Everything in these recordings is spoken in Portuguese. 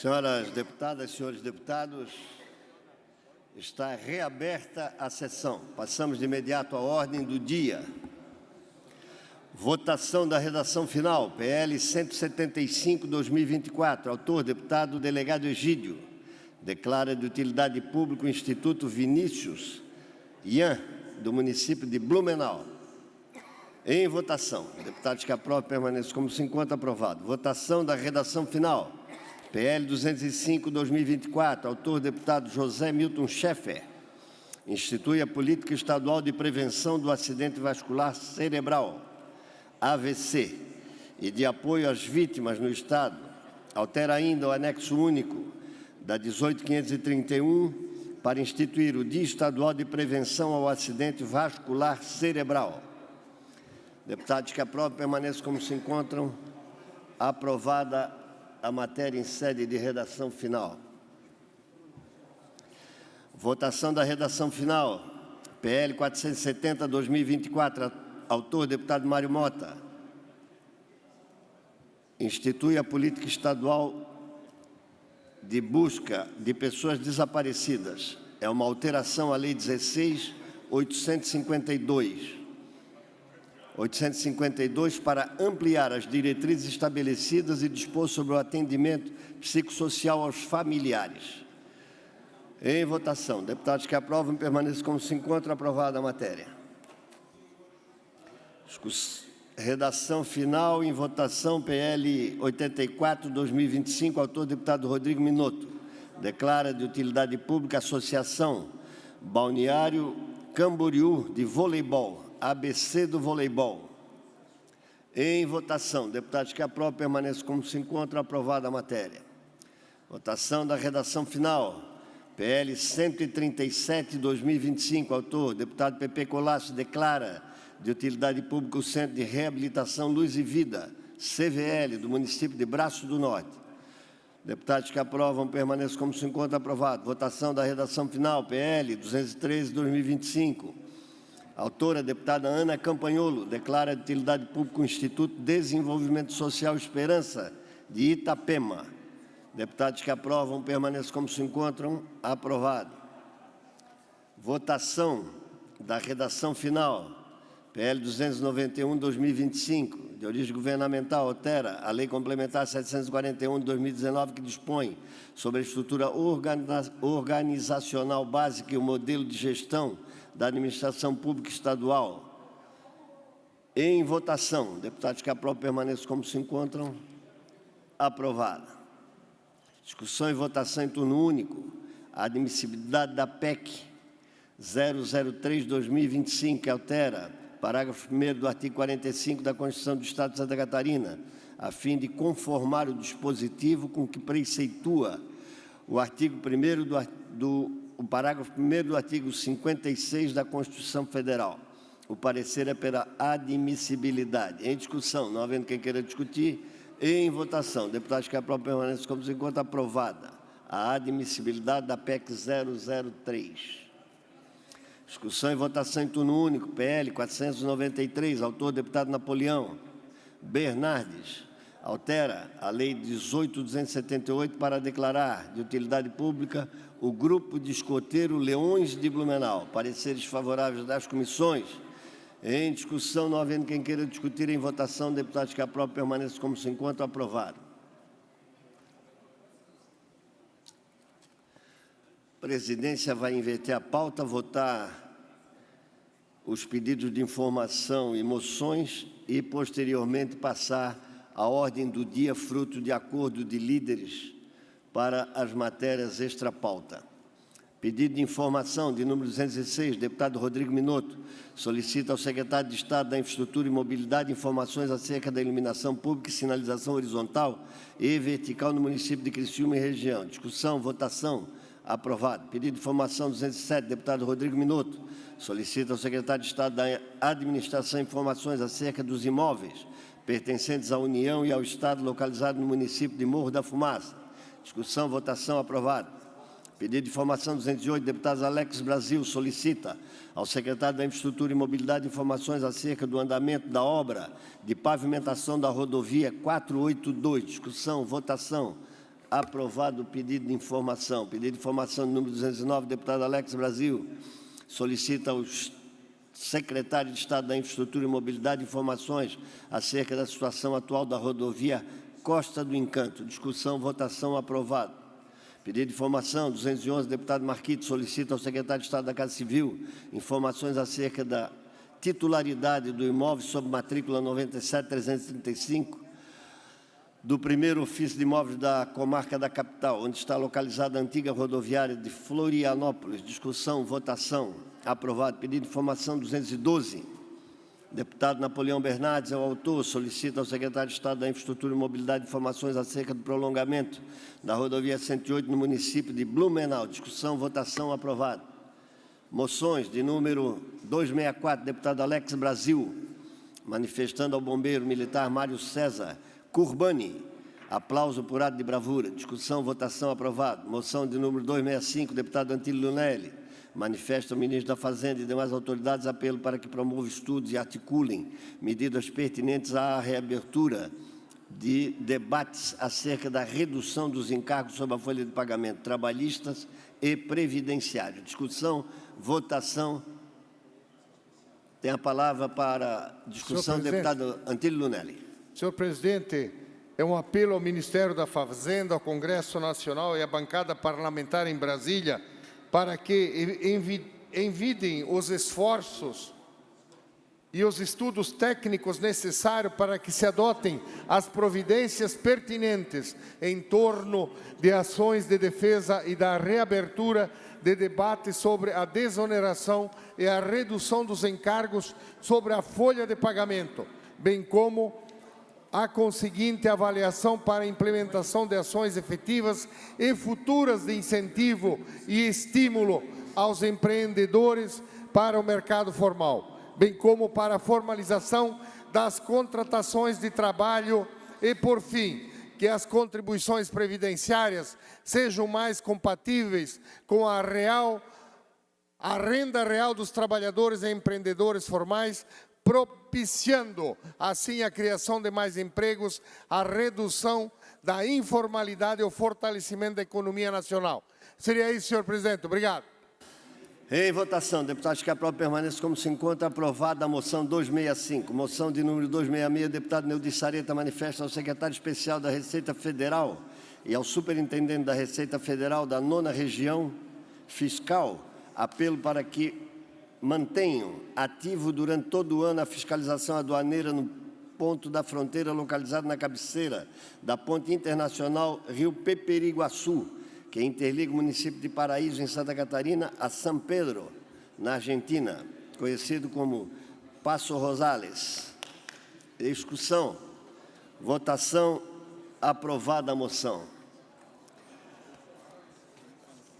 Senhoras deputadas, senhores deputados, está reaberta a sessão. Passamos de imediato à ordem do dia. Votação da redação final, PL 175/2024. Autor, deputado delegado Egídio. Declara de utilidade pública o Instituto Vinícius Ian, do município de Blumenau. Em votação. Deputados que aprovam permaneçam como se encontra aprovado. Votação da redação final. PL 205/2024. Autor, deputado José Milton Schaeffer. Institui a Política Estadual de Prevenção do Acidente Vascular Cerebral, AVC, e de apoio às vítimas no Estado. Altera ainda o anexo único da 18.531 para instituir o Dia Estadual de Prevenção ao Acidente Vascular Cerebral. Deputados que aprovam permaneçam como se encontram. Aprovada a matéria em sede de redação final. Votação da redação final. PL 470/2024. Autor, deputado Mário Mota. Institui a política estadual de busca de pessoas desaparecidas. É uma alteração à Lei 16.852 para ampliar as diretrizes estabelecidas e dispor sobre o atendimento psicossocial aos familiares. Em votação. Deputados que aprovam permaneçam como se encontra. Aprovada a matéria. Redação final em votação, PL 84/2025, autor deputado Rodrigo Minotto. Declara de utilidade pública a Associação Balneário Camboriú de Voleibol, ABC do Voleibol. Em votação, deputados que aprovam permaneçam como se encontram. Aprovada a matéria. Votação da redação final, PL 137/2025, autor deputado Pepe Colasso. Declara de utilidade pública o Centro de Reabilitação Luz e Vida, CVL, do município de Braço do Norte. Deputados que aprovam permaneçam como se encontra. Aprovado. Votação da redação final, PL 213/2025. Autora, deputada Ana Campanholo. Declara de utilidade pública o Instituto de Desenvolvimento Social Esperança, de Itapema. Deputados que aprovam permaneçam como se encontram. Aprovado. Votação da redação final. PL 291/2025, de origem governamental, altera a Lei Complementar 741 de 2019, que dispõe sobre a estrutura organizacional básica e o modelo de gestão da administração pública estadual. Em votação. Deputados que aprovam permaneçam como se encontram. Aprovada. Discussão e votação em turno único. A admissibilidade da PEC 003/2025, que altera parágrafo 1º do artigo 45 da Constituição do Estado de Santa Catarina, a fim de conformar o dispositivo com que preceitua o artigo 1º o parágrafo 1º do artigo 56 da Constituição Federal. O parecer é pela admissibilidade. Em discussão, não havendo quem queira discutir, em votação. Deputados que aprovam permaneçam como se encontra. Aprovada a admissibilidade da PEC 003. Discussão e votação em turno único, PL 493, autor deputado Napoleão Bernardes. Altera a Lei 18.278 para declarar de utilidade pública o Grupo de Escoteiro Leões de Blumenau. Pareceres favoráveis das comissões. Em discussão, não havendo quem queira discutir, em votação, deputados que aprovam permaneçam como se encontram. Aprovado. A presidência vai inverter a pauta, votar os pedidos de informação e moções e, posteriormente, passar a ordem do dia, fruto de acordo de líderes, para as matérias extra-pauta. Pedido de informação de número 206, deputado Rodrigo Minotto, solicita ao secretário de Estado da Infraestrutura e Mobilidade informações acerca da iluminação pública e sinalização horizontal e vertical no município de Criciúma e região. Discussão, votação. Aprovado. Pedido de informação 207, deputado Rodrigo Minotto, solicita ao secretário de Estado da Administração informações acerca dos imóveis pertencentes à União e ao Estado localizado no município de Morro da Fumaça. Discussão, votação. Aprovado. Pedido de informação 208, deputado Alex Brasil, solicita ao secretário da Infraestrutura e Mobilidade informações acerca do andamento da obra de pavimentação da rodovia 482. Discussão, votação. aprovado o pedido de informação. Pedido de informação número 209, deputado Alex Brasil, solicita aos secretários de Estado da Infraestrutura e Mobilidade informações acerca da situação atual da rodovia Costa do Encanto. Discussão, votação, aprovado. Pedido de informação 211, deputado Marquito, solicita ao secretário de Estado da Casa Civil informações acerca da titularidade do imóvel sob matrícula 97335 do primeiro ofício de imóveis da comarca da capital, onde está localizada a antiga rodoviária de Florianópolis. Discussão, votação, aprovado. Pedido de informação 212, deputado Napoleão Bernardes é o autor, solicita ao secretário de Estado da Infraestrutura e Mobilidade informações acerca do prolongamento da rodovia 108 no município de Blumenau. Discussão, votação, aprovado. Moções de número 264, deputado Alex Brasil, manifestando ao bombeiro militar Mário César Curbani aplauso por ato de bravura. Discussão, votação, aprovado. Moção de número 265, deputado Antílio Lunelli, manifesta o ministro da Fazenda e demais autoridades apelo para que promovam estudos e articulem medidas pertinentes à reabertura de debates acerca da redução dos encargos sobre a folha de pagamento trabalhistas e previdenciários. Discussão, votação. Tem a palavra para discussão o deputado Antílio Lunelli. Senhor presidente, é um apelo ao Ministério da Fazenda, ao Congresso Nacional e à bancada parlamentar em Brasília para que envidem os esforços e os estudos técnicos necessários para que se adotem as providências pertinentes em torno de ações de defesa e da reabertura de debate sobre a desoneração e a redução dos encargos sobre a folha de pagamento, bem como a conseguinte avaliação para a implementação de ações efetivas e futuras de incentivo e estímulo aos empreendedores para o mercado formal, bem como para a formalização das contratações de trabalho e, por fim, que as contribuições previdenciárias sejam mais compatíveis com a renda real dos trabalhadores e empreendedores formais, propiciando, assim, a criação de mais empregos, a redução da informalidade e o fortalecimento da economia nacional. Seria isso, senhor presidente. Obrigado. Em votação, deputados que aprovam permaneçam como se encontra aprovada a moção 265. Moção de número 266, deputado Neudi Sareta manifesta ao secretário especial da Receita Federal e ao superintendente da Receita Federal da 9ª Região Fiscal apelo para que mantenham ativo durante todo o ano a fiscalização aduaneira no ponto da fronteira localizado na cabeceira da Ponte Internacional Rio Peperiguaçu, que interliga o município de Paraíso, em Santa Catarina, a São Pedro, na Argentina, conhecido como Passo Rosales. Discussão, votação, aprovada a moção.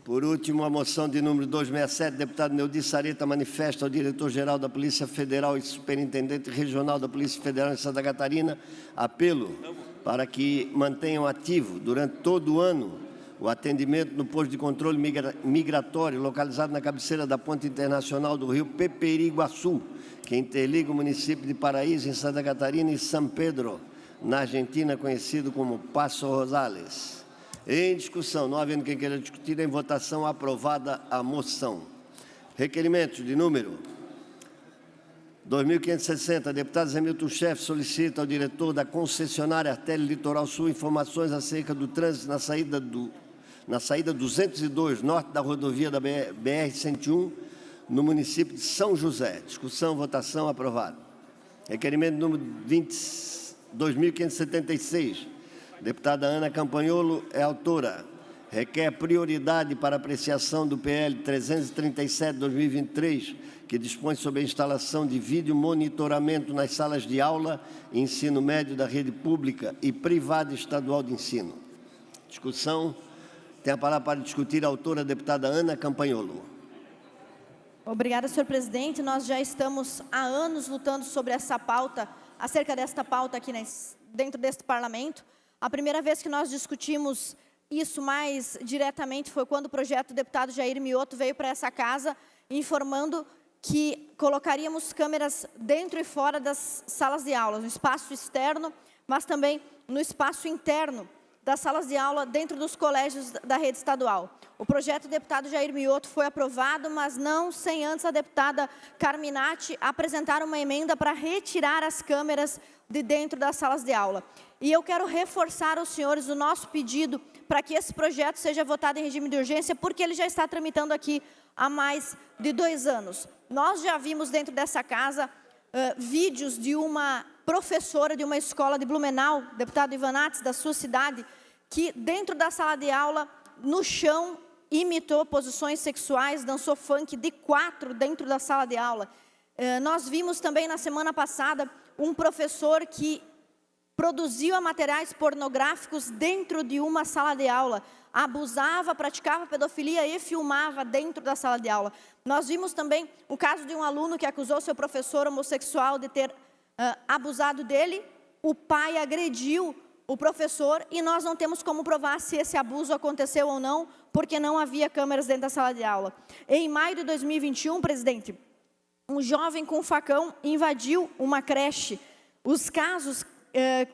Por último, a moção de número 267, deputado Neudi Sareta manifesta ao diretor-geral da Polícia Federal e superintendente regional da Polícia Federal em Santa Catarina apelo para que mantenham ativo durante todo o ano o atendimento no posto de controle migratório localizado na cabeceira da Ponte Internacional do Rio Peperiguaçu, que interliga o município de Paraíso, em Santa Catarina, e São Pedro, na Argentina, conhecido como Passo Rosales. Em discussão, não havendo quem queira discutir, em votação, aprovada a moção. Requerimentos de número 2560, deputado Zé Milton Chefe solicita ao diretor da concessionária Artéria Litoral Sul informações acerca do trânsito na saída 202, norte da rodovia da BR-101, no município de São José. Discussão, votação, aprovado. Requerimento número 2576, deputada Ana Campanholo é autora. Requer prioridade para apreciação do PL 337/2023, que dispõe sobre a instalação de vídeo monitoramento nas salas de aula e ensino médio da rede pública e privada estadual de ensino. Discussão. Tem a palavra para discutir a autora, a deputada Ana Campanholo. Obrigada, senhor presidente. Nós já estamos há anos lutando sobre essa pauta, acerca desta pauta aqui dentro deste parlamento. A primeira vez que nós discutimos isso mais diretamente foi quando o projeto do deputado Jair Mioto veio para essa casa, informando que colocaríamos câmeras dentro e fora das salas de aula, no espaço externo, mas também no espaço interno, das salas de aula dentro dos colégios da rede estadual. O projeto do deputado Jair Mioto foi aprovado, mas não sem antes a deputada Carminati apresentar uma emenda para retirar as câmeras de dentro das salas de aula. E eu quero reforçar aos senhores o nosso pedido para que esse projeto seja votado em regime de urgência, porque ele já está tramitando aqui há mais de 2 anos. Nós já vimos dentro dessa casa vídeos de uma professora de uma escola de Blumenau, deputado Ivanates, da sua cidade, que dentro da sala de aula, no chão, imitou posições sexuais, dançou funk de 4 dentro da sala de aula. Nós vimos também na semana passada um professor que produziu materiais pornográficos dentro de uma sala de aula, abusava, praticava pedofilia e filmava dentro da sala de aula. Nós vimos também o caso de um aluno que acusou seu professor homossexual de ter abusado dele, o pai agrediu o professor e nós não temos como provar se esse abuso aconteceu ou não, porque não havia câmeras dentro da sala de aula. Em maio de 2021, presidente, um jovem com um facão invadiu uma creche. Os casos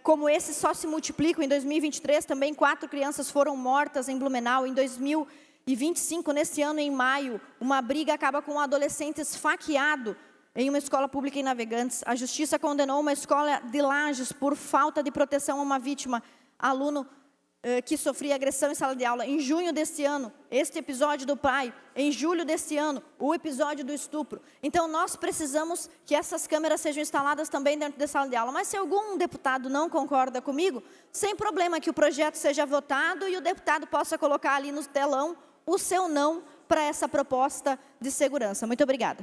como esse só se multiplicam. Em 2023, também 4 crianças foram mortas em Blumenau. Em 2025, nesse ano, em maio, uma briga acaba com um adolescente esfaqueado em uma escola pública em Navegantes. A Justiça condenou uma escola de Lages por falta de proteção a uma vítima, aluno que sofria agressão em sala de aula. Em junho deste ano, este episódio do pai. Em julho deste ano, o episódio do estupro. Então, nós precisamos que essas câmeras sejam instaladas também dentro da sala de aula. Mas se algum deputado não concorda comigo, sem problema que o projeto seja votado e o deputado possa colocar ali no telão o seu não para essa proposta de segurança. Muito obrigada.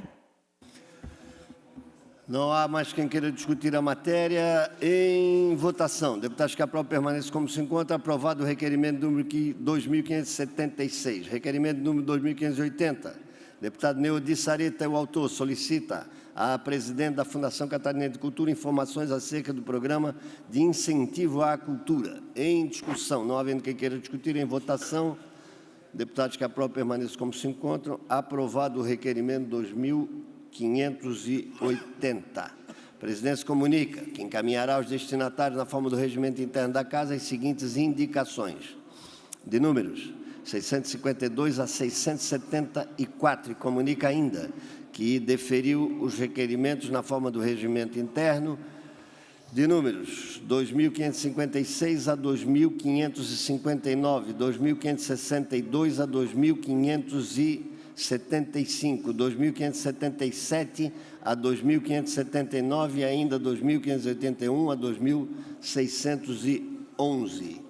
Não há mais quem queira discutir a matéria. Em votação, deputados que aprovam permanecem como se encontra. Aprovado o requerimento número 2576. Requerimento número 2580. Deputado Neudi Sareta, o autor, solicita à presidente da Fundação Catarinense de Cultura informações acerca do programa de incentivo à cultura. Em discussão, não havendo quem queira discutir, em votação, deputados que aprovam permanecem como se encontram. Aprovado o requerimento 2580. A presidência comunica que encaminhará aos destinatários, na forma do regimento interno da Casa, as seguintes indicações: de números 652 a 674, e comunica ainda que deferiu os requerimentos na forma do regimento interno de números 2.556 a 2.559, 2.562 a 2.575, 2.577 a 2.579 e ainda 2.581 a 2.611.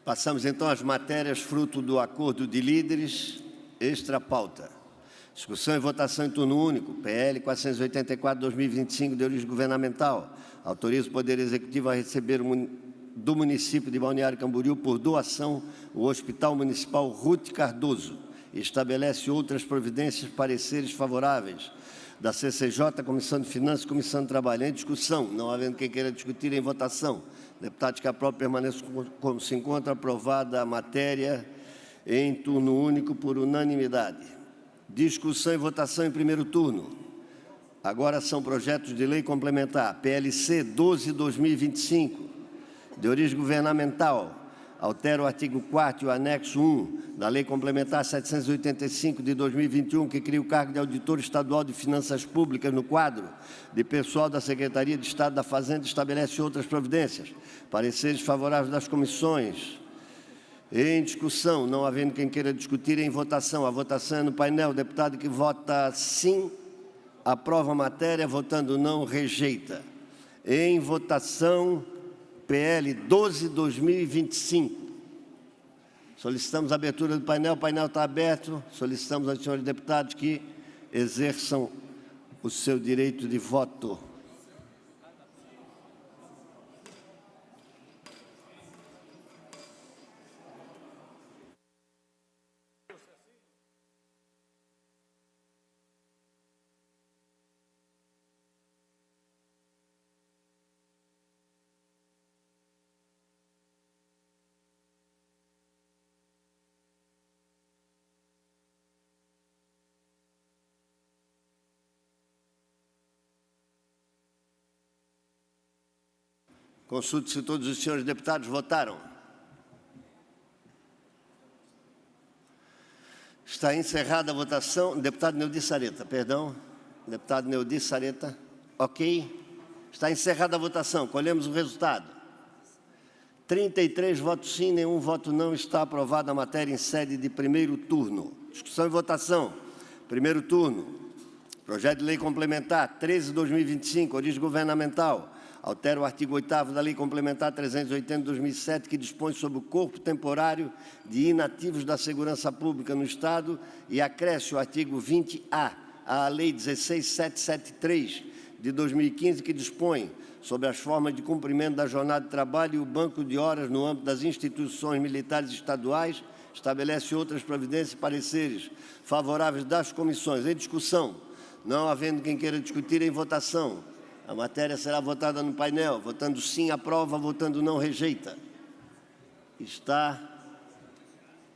Passamos então às matérias fruto do acordo de líderes, extra pauta. Discussão e votação em turno único, PL 484/2025, de origem governamental. Autoriza o Poder Executivo a receber do município de Balneário Camboriú por doação o Hospital Municipal Ruth Cardoso. Estabelece outras providências, pareceres favoráveis da CCJ, Comissão de Finanças e Comissão de Trabalho. Em discussão, não havendo quem queira discutir, em votação. Deputados que aprovam permaneçam como se encontra. Aprovada a matéria em turno único por unanimidade. Discussão e votação em primeiro turno. Agora são projetos de lei complementar. PLC 12/2025, de origem governamental. Altera o artigo 4º e o anexo 1 da Lei Complementar 785 de 2021, que cria o cargo de Auditor Estadual de Finanças Públicas no quadro de pessoal da Secretaria de Estado da Fazenda e estabelece outras providências. Pareceres favoráveis das comissões. Em discussão, não havendo quem queira discutir, em votação. A votação é no painel. O deputado que vota sim, aprova a matéria, votando não, rejeita. Em votação, PL 12/2025. Solicitamos a abertura do painel. O painel está aberto. Solicitamos aos senhores deputados que exerçam o seu direito de voto. Consulto se todos os senhores deputados votaram. Está encerrada a votação. Deputado Neudi Sareta, perdão. Deputado Neudi Sareta. Ok. Está encerrada a votação. Colhemos o resultado. 33 votos sim, nenhum voto não. Está aprovada a matéria em sede de primeiro turno. Discussão e votação. Primeiro turno. Projeto de Lei Complementar 13/2025, origem governamental. Altera o artigo 8º da Lei Complementar 380/2007, que dispõe sobre o corpo temporário de inativos da segurança pública no Estado e acresce o artigo 20A à Lei 16.773 de 2015, que dispõe sobre as formas de cumprimento da jornada de trabalho e o banco de horas no âmbito das instituições militares estaduais, estabelece outras providências e pareceres favoráveis das comissões. Em discussão, não havendo quem queira discutir, em votação. A matéria será votada no painel. Votando sim, aprova. Votando não, rejeita. Está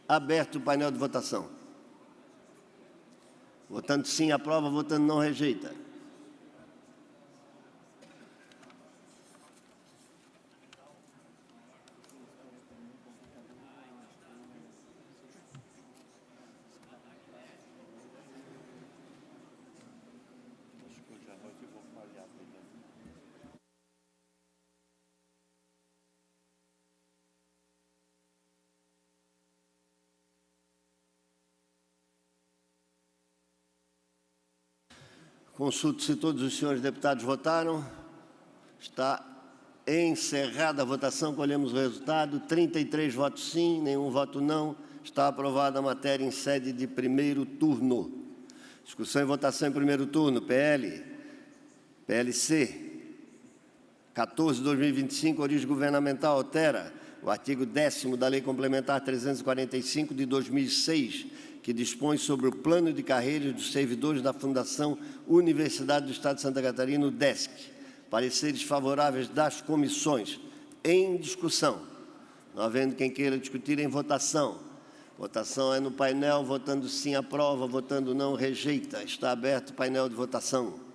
aberto o painel de votação. Votando sim, aprova. Votando não, rejeita. Consulto se todos os senhores deputados votaram. Está encerrada a votação. Colhemos o resultado. 33 votos sim, nenhum voto não. Está aprovada a matéria em sede de primeiro turno. Discussão e votação em primeiro turno. PLC 14/2025, origem governamental, altera o artigo 10º da Lei Complementar 345 de 2006, que dispõe sobre o plano de carreiras dos servidores da Fundação Universidade do Estado de Santa Catarina, o DESC. Pareceres favoráveis das comissões. Em discussão. Não havendo quem queira discutir, em votação. Votação é no painel. Votando sim, aprova. Votando não, rejeita. Está aberto o painel de votação.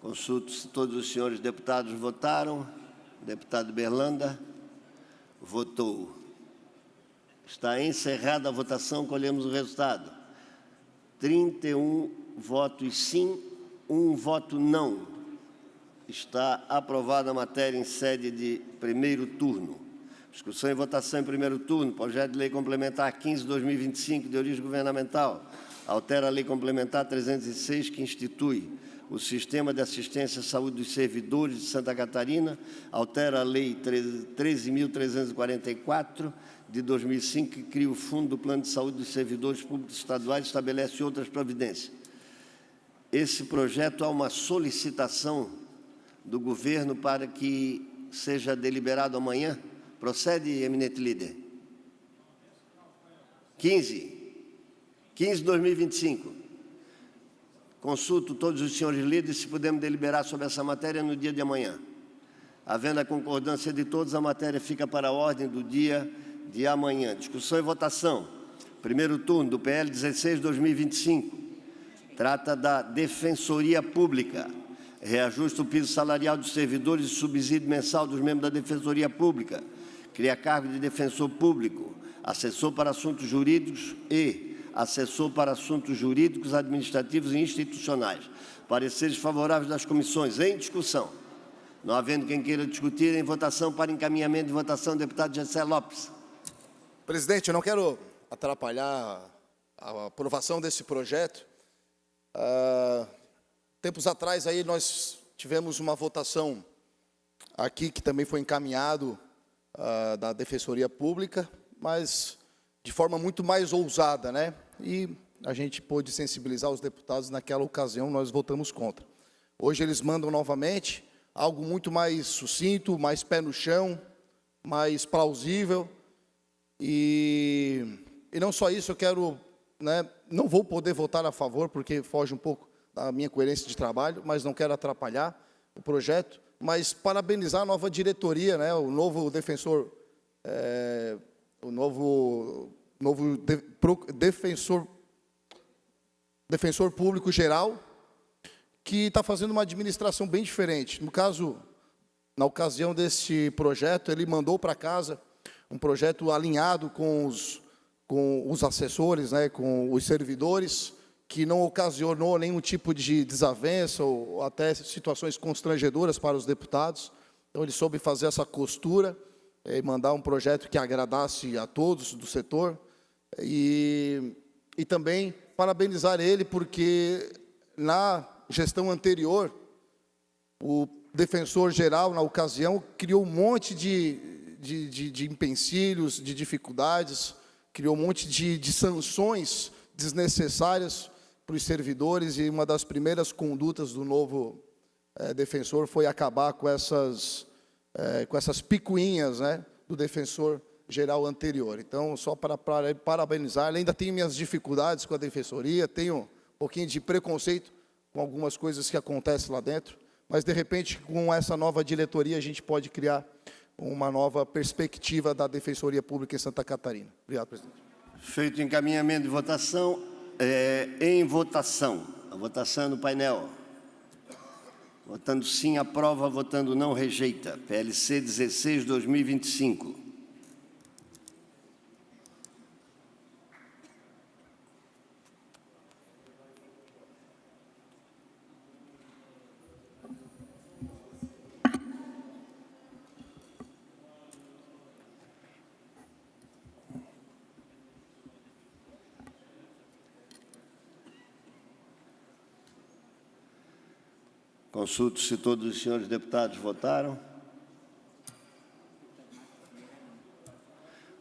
Consulto se todos os senhores deputados votaram. Deputado Berlanda votou. Está encerrada a votação. Colhemos o resultado. 31 votos sim, 1 voto não. Está aprovada a matéria em sede de primeiro turno. Discussão e votação em primeiro turno. Projeto de Lei Complementar 15/2025, de origem governamental. Altera a Lei Complementar 306, que institui o Sistema de Assistência à Saúde dos Servidores de Santa Catarina, altera a Lei 13.344, de 2005, que cria o Fundo do Plano de Saúde dos Servidores Públicos Estaduais e estabelece outras providências. Esse projeto há uma solicitação do governo para que seja deliberado amanhã. Procede, eminente líder. 15/2025. Consulto todos os senhores líderes se podemos deliberar sobre essa matéria no dia de amanhã. Havendo a concordância de todos, a matéria fica para a ordem do dia de amanhã. Discussão e votação. Primeiro turno do PL 16/2025. Trata da Defensoria Pública. Reajusta o piso salarial dos servidores e subsídio mensal dos membros da Defensoria Pública. Cria cargo de defensor público, assessor para assuntos jurídicos e assessor para assuntos jurídicos, administrativos e institucionais. Pareceres favoráveis das comissões. Em discussão. Não havendo quem queira discutir, em votação para encaminhamento de votação, deputado Gessé Lopes. Presidente, eu não quero atrapalhar a aprovação desse projeto. Tempos atrás aí nós tivemos uma votação aqui que também foi encaminhado da Defensoria Pública, mas de forma muito mais ousada, né? E a gente pôde sensibilizar os deputados. Naquela ocasião nós votamos contra. Hoje eles mandam novamente algo muito mais sucinto, mais pé no chão, mais plausível. E não só isso, eu quero, né, não vou poder votar a favor, porque foge um pouco da minha coerência de trabalho, mas não quero atrapalhar o projeto. mas parabenizar a nova diretoria, né, o novo defensor, defensor público geral, que está fazendo uma administração bem diferente. No caso, na ocasião deste projeto, ele mandou para casa um projeto alinhado com os assessores, né, com os servidores, que não ocasionou nenhum tipo de desavença ou até situações constrangedoras para os deputados. Então, ele soube fazer essa costura e mandar um projeto que agradasse a todos do setor. E também parabenizar ele, porque na gestão anterior, o defensor-geral, na ocasião, criou um monte de empecilhos, de dificuldades, criou um monte de sanções desnecessárias para os servidores, e uma das primeiras condutas do novo defensor foi acabar com essas picuinhas, né, do defensor-geral anterior. Então, só para parabenizar, ele ainda tem minhas dificuldades com a defensoria, tenho um pouquinho de preconceito com algumas coisas que acontecem lá dentro, mas, de repente, com essa nova diretoria, a gente pode criar uma nova perspectiva da Defensoria Pública em Santa Catarina. Obrigado, presidente. Feito o encaminhamento de votação, em votação. A votação é no painel. Votando sim, aprova. Votando não, rejeita. PLC 16/2025. Consulto se todos os senhores deputados votaram.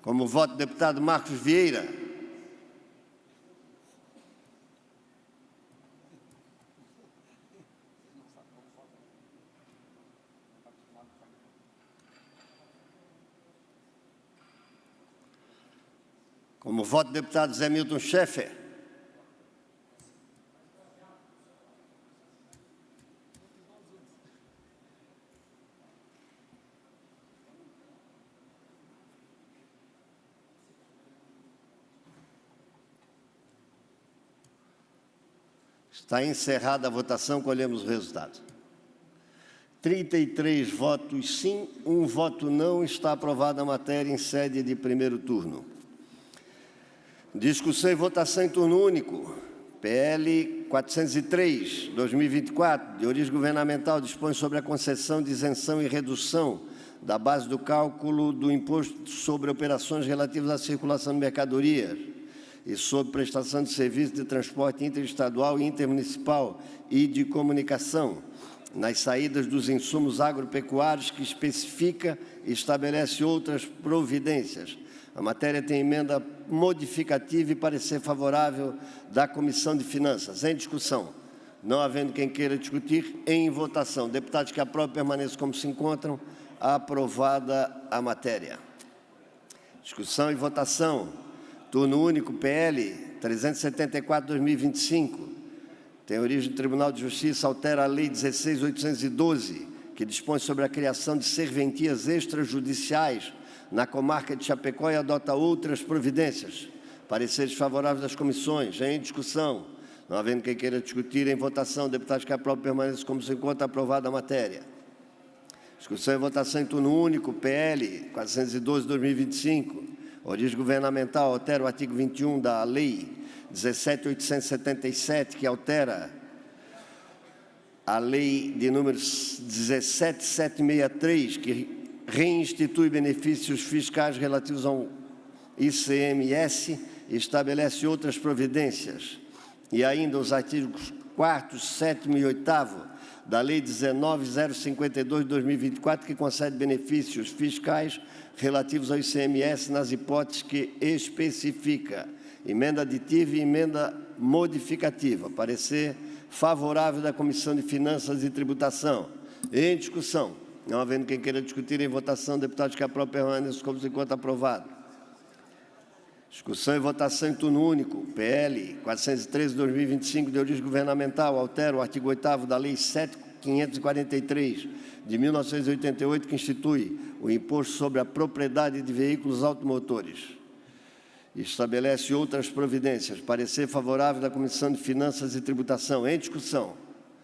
Como voto, deputado Marcos Vieira. Como voto, deputado Zé Milton Schaeffer. Está encerrada a votação, colhemos o resultado. 33 votos sim, 1 voto não. Está aprovada a matéria em sede de primeiro turno. Discussão e votação em turno único. PL 403/2024, de origem governamental, dispõe sobre a concessão de isenção e redução da base do cálculo do imposto sobre operações relativas à circulação de mercadorias e sobre prestação de serviço de transporte interestadual e intermunicipal e de comunicação, nas saídas dos insumos agropecuários, que especifica e estabelece outras providências. A matéria tem emenda modificativa e parecer favorável da Comissão de Finanças. Em discussão. Não havendo quem queira discutir, em votação. Deputados que aprovam, permaneçam como se encontram. Aprovada a matéria. Discussão e votação. Turno único, PL 374/2025. Tem origem do Tribunal de Justiça, altera a Lei 16.812, que dispõe sobre a criação de serventias extrajudiciais na comarca de Chapecó e adota outras providências. Pareceres favoráveis das comissões. Em discussão. Não havendo quem queira discutir, em votação. Deputados que aprovam, permaneçam como se encontra. Aprovada a matéria. Discussão e votação em turno único, PL 412/2025. Origem governamental, altera o artigo 21 da Lei 17.877, que altera a Lei de número 17.763, que reinstitui benefícios fiscais relativos ao ICMS e estabelece outras providências. E ainda os artigos 4º, 7º e 8º da Lei 19.052/2024, que concede benefícios fiscais relativos ao ICMS nas hipóteses que especifica. Emenda aditiva e emenda modificativa. Parecer favorável da Comissão de Finanças e Tributação. Em discussão. Não havendo quem queira discutir, em votação. Deputados que aprovam, permaneçam como se encontra aprovado. Discussão e votação em turno único. PL 413/2025, de origem governamental, altera o artigo 8º da Lei 543 de 1988, que institui o Imposto sobre a Propriedade de Veículos Automotores. Estabelece outras providências. Parecer favorável da Comissão de Finanças e Tributação. Em discussão.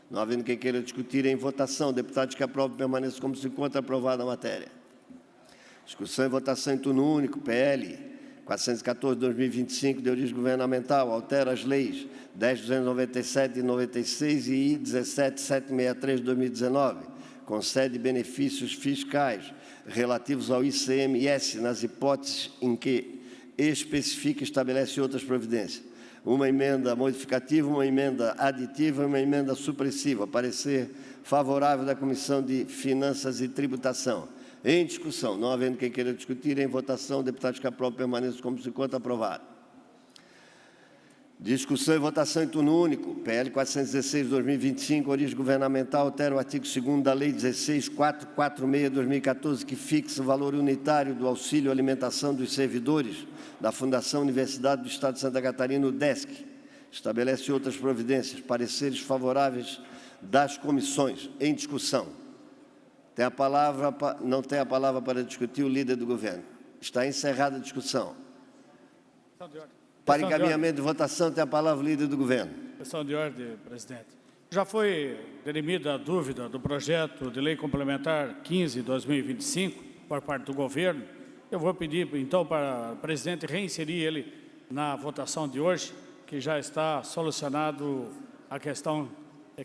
Não havendo quem queira discutir, em votação. Deputados que aprovam permaneçam como se encontra aprovada a matéria. Discussão e votação em turno único. PL 414/2025, de origem governamental, altera as leis 10.297 de 96 e I 17.763 de 2019, concede benefícios fiscais relativos ao ICMS nas hipóteses em que especifica e estabelece outras providências. Uma emenda modificativa, uma emenda aditiva e uma emenda supressiva. Parecer favorável da Comissão de Finanças e Tributação. Em discussão, não havendo quem queira discutir, em votação, deputados que aprovam permaneçam como se encontra aprovado. Discussão e votação em turno único. PL 416 de 2025, origem governamental, altera o artigo 2º da Lei 16.446 de 2014, que fixa o valor unitário do auxílio alimentação dos servidores da Fundação Universidade do Estado de Santa Catarina, o DESC. Estabelece outras providências. Pareceres favoráveis das comissões. Em discussão. Tem a palavra, não tem a palavra para discutir o líder do governo. Está encerrada a discussão. Para encaminhamento de votação, tem a palavra o líder do governo. Questão de ordem, presidente. Já foi dirimida a dúvida do projeto de lei complementar 15/2025 por parte do governo. Eu vou pedir, então, para o presidente reinserir ele na votação de hoje, que já está solucionado a questão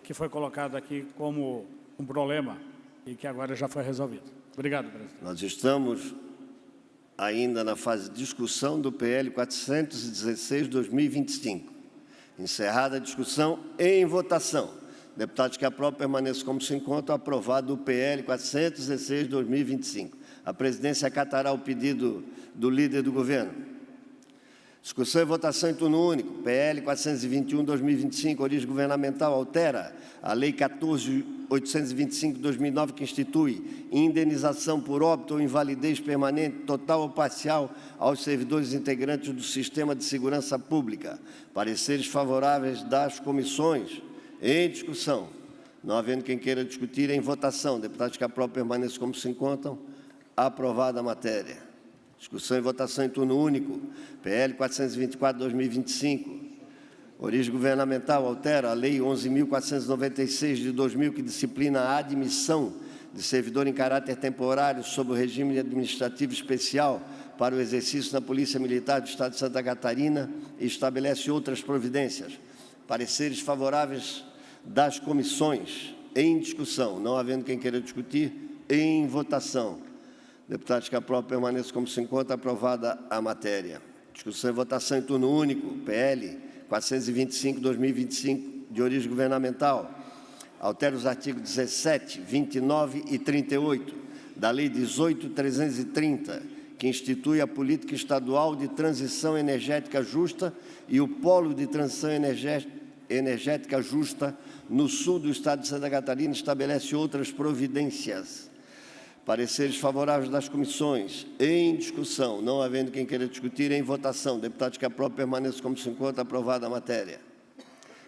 que foi colocada aqui como um problema e que agora já foi resolvido. Obrigado, presidente. Nós estamos ainda na fase de discussão do PL 416/2025. Encerrada a discussão, em votação. Deputados que aprovam permaneçam como se encontram. Aprovado o PL 416/2025. A presidência acatará o pedido do líder do governo. Discussão e votação em turno único. PL 421/2025, origem governamental, altera a Lei 14.825 de 2009, que institui indenização por óbito ou invalidez permanente, total ou parcial, aos servidores integrantes do Sistema de Segurança Pública. Pareceres favoráveis das comissões. Em discussão. Não havendo quem queira discutir, em votação. Deputados que aprovam permaneçam como se encontram. Aprovada a matéria. Discussão e votação em turno único. PL 424/2025. Origem governamental, altera a Lei 11.496 de 2000, que disciplina a admissão de servidor em caráter temporário sob o regime administrativo especial para o exercício na Polícia Militar do Estado de Santa Catarina e estabelece outras providências. Pareceres favoráveis das comissões. Em discussão. Não havendo quem queira discutir, em votação. Deputados que aprovam permaneçam como se encontra. Aprovada a matéria. Discussão e votação em turno único. PL 425/2025, de origem governamental. Altera os artigos 17, 29 e 38 da Lei 18.330, que institui a Política Estadual de Transição Energética Justa e o Polo de Transição Energética Justa no sul do Estado de Santa Catarina, estabelece outras providências. Pareceres favoráveis das comissões. Em discussão. Não havendo quem queira discutir, em votação. Deputados que aprovam permaneçam como se encontra. Aprovada a matéria.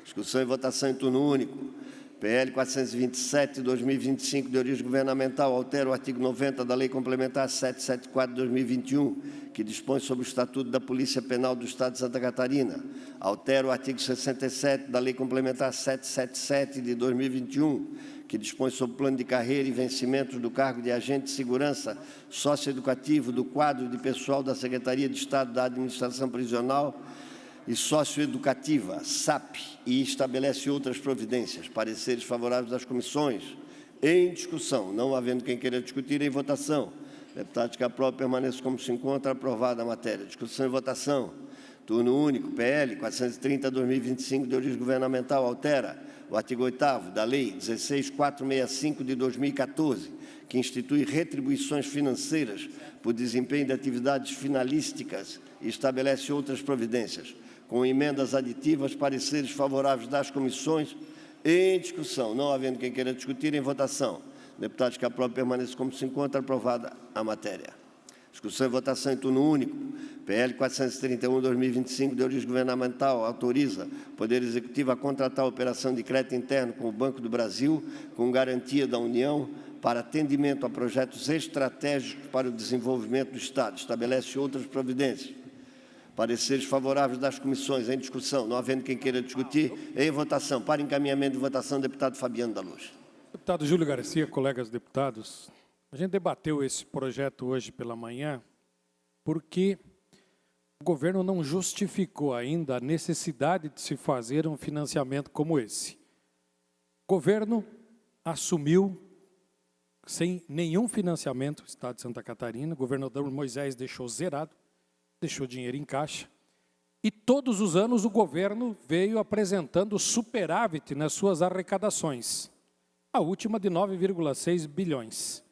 Discussão e votação em turno único. PL 427/2025, de origem governamental, altera o artigo 90 da Lei Complementar 774/2021, que dispõe sobre o Estatuto da Polícia Penal do Estado de Santa Catarina. Altera o artigo 67 da Lei Complementar 777 de 2021, que dispõe sobre o plano de carreira e vencimentos do cargo de agente de segurança socioeducativo do quadro de pessoal da Secretaria de Estado da Administração Prisional e Socioeducativa, SAP, e estabelece outras providências. Pareceres favoráveis das comissões. Em discussão. Não havendo quem queira discutir, em votação. Deputados que aprovam permaneçam como se encontra. Aprovada a matéria. Discussão e votação. Turno único. PL 430/2025, de origem governamental, altera o artigo 8º da Lei 16.465 de 2014, que institui retribuições financeiras por desempenho de atividades finalísticas e estabelece outras providências. Com emendas aditivas, pareceres favoráveis das comissões. Em discussão. Não havendo quem queira discutir, em votação. Deputados que aprovam permaneçam como se encontra. Aprovada a matéria. Discussão e votação em turno único. PL 431/2025, de origem governamental, autoriza o Poder Executivo a contratar a operação de crédito interno com o Banco do Brasil, com garantia da União, para atendimento a projetos estratégicos para o desenvolvimento do Estado. Estabelece outras providências. Pareceres favoráveis das comissões. Em discussão. Não havendo quem queira discutir, em votação. Para encaminhamento de votação, deputado Fabiano da Luz. Deputado Júlio Garcia, colegas deputados, a gente debateu esse projeto hoje pela manhã porque o governo não justificou ainda a necessidade de se fazer um financiamento como esse. O governo assumiu sem nenhum financiamento o Estado de Santa Catarina, o governador Moisés deixou zerado, deixou dinheiro em caixa, e todos os anos o governo veio apresentando superávit nas suas arrecadações, a última de 9,6 bilhões.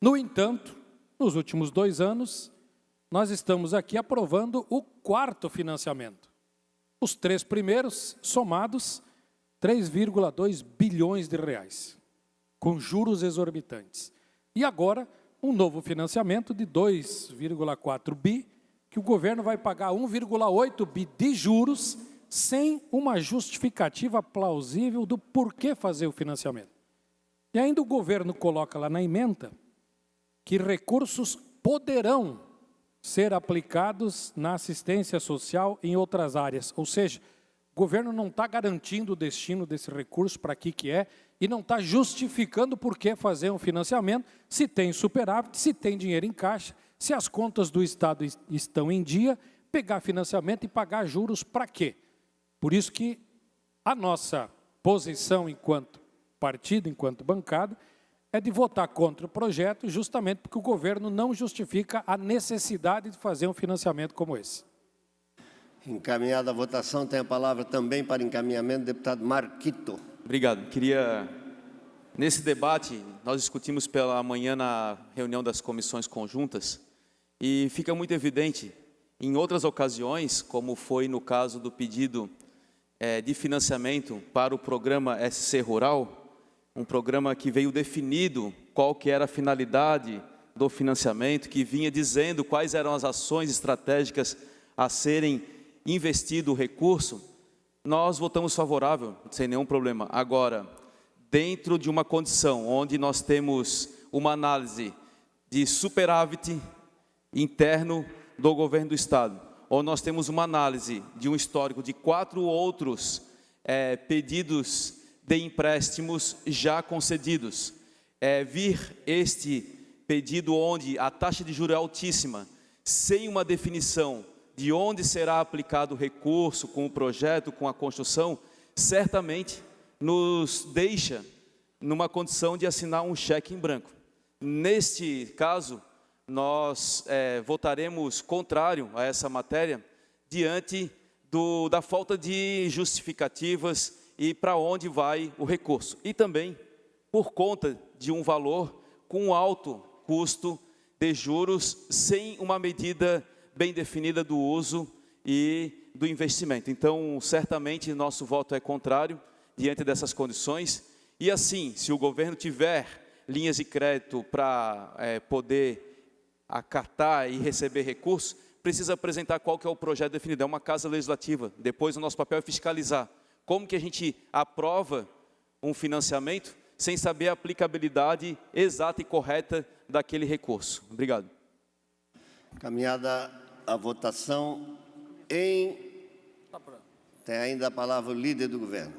No entanto, nos últimos 2 anos, nós estamos aqui aprovando o 4º financiamento. Os 3 primeiros, somados, 3,2 bilhões de reais, com juros exorbitantes. E agora, um novo financiamento de 2,4 bi, que o governo vai pagar 1,8 bi de juros, sem uma justificativa plausível do porquê fazer o financiamento. E ainda o governo coloca lá na ementa que recursos poderão ser aplicados na assistência social em outras áreas. Ou seja, o governo não está garantindo o destino desse recurso para que é e não está justificando por que fazer um financiamento se tem superávit, se tem dinheiro em caixa, se as contas do Estado estão em dia, pegar financiamento e pagar juros para quê? Por isso que a nossa posição enquanto partido, enquanto bancada, é de votar contra o projeto, justamente porque o governo não justifica a necessidade de fazer um financiamento como esse. Encaminhada a votação, tem a palavra também para encaminhamento o deputado Marquito. Obrigado. Nesse debate, nós discutimos pela manhã na reunião das comissões conjuntas e fica muito evidente, em outras ocasiões, como foi no caso do pedido de financiamento para o programa SC Rural, um programa que veio definido qual que era a finalidade do financiamento, que vinha dizendo quais eram as ações estratégicas a serem investido o recurso, nós votamos favorável, sem nenhum problema. Agora, dentro de uma condição onde nós temos uma análise de superávit interno do governo do Estado, onde nós temos uma análise de um histórico de 4 outros pedidos de empréstimos já concedidos, vir este pedido onde a taxa de juros é altíssima, sem uma definição de onde será aplicado o recurso, com o projeto, com a construção, certamente nos deixa numa condição de assinar um cheque em branco. Neste caso, nós votaremos contrário a essa matéria, diante da falta de justificativas e para onde vai o recurso. E também por conta de um valor com alto custo de juros, sem uma medida bem definida do uso e do investimento. Então, certamente, nosso voto é contrário diante dessas condições. E assim, se o governo tiver linhas de crédito para poder acatar e receber recursos, precisa apresentar qual que é o projeto definido. É uma casa legislativa. Depois, o nosso papel é fiscalizar. Como que a gente aprova um financiamento sem saber a aplicabilidade exata e correta daquele recurso? Obrigado. Caminhada a votação tem ainda a palavra o líder do governo.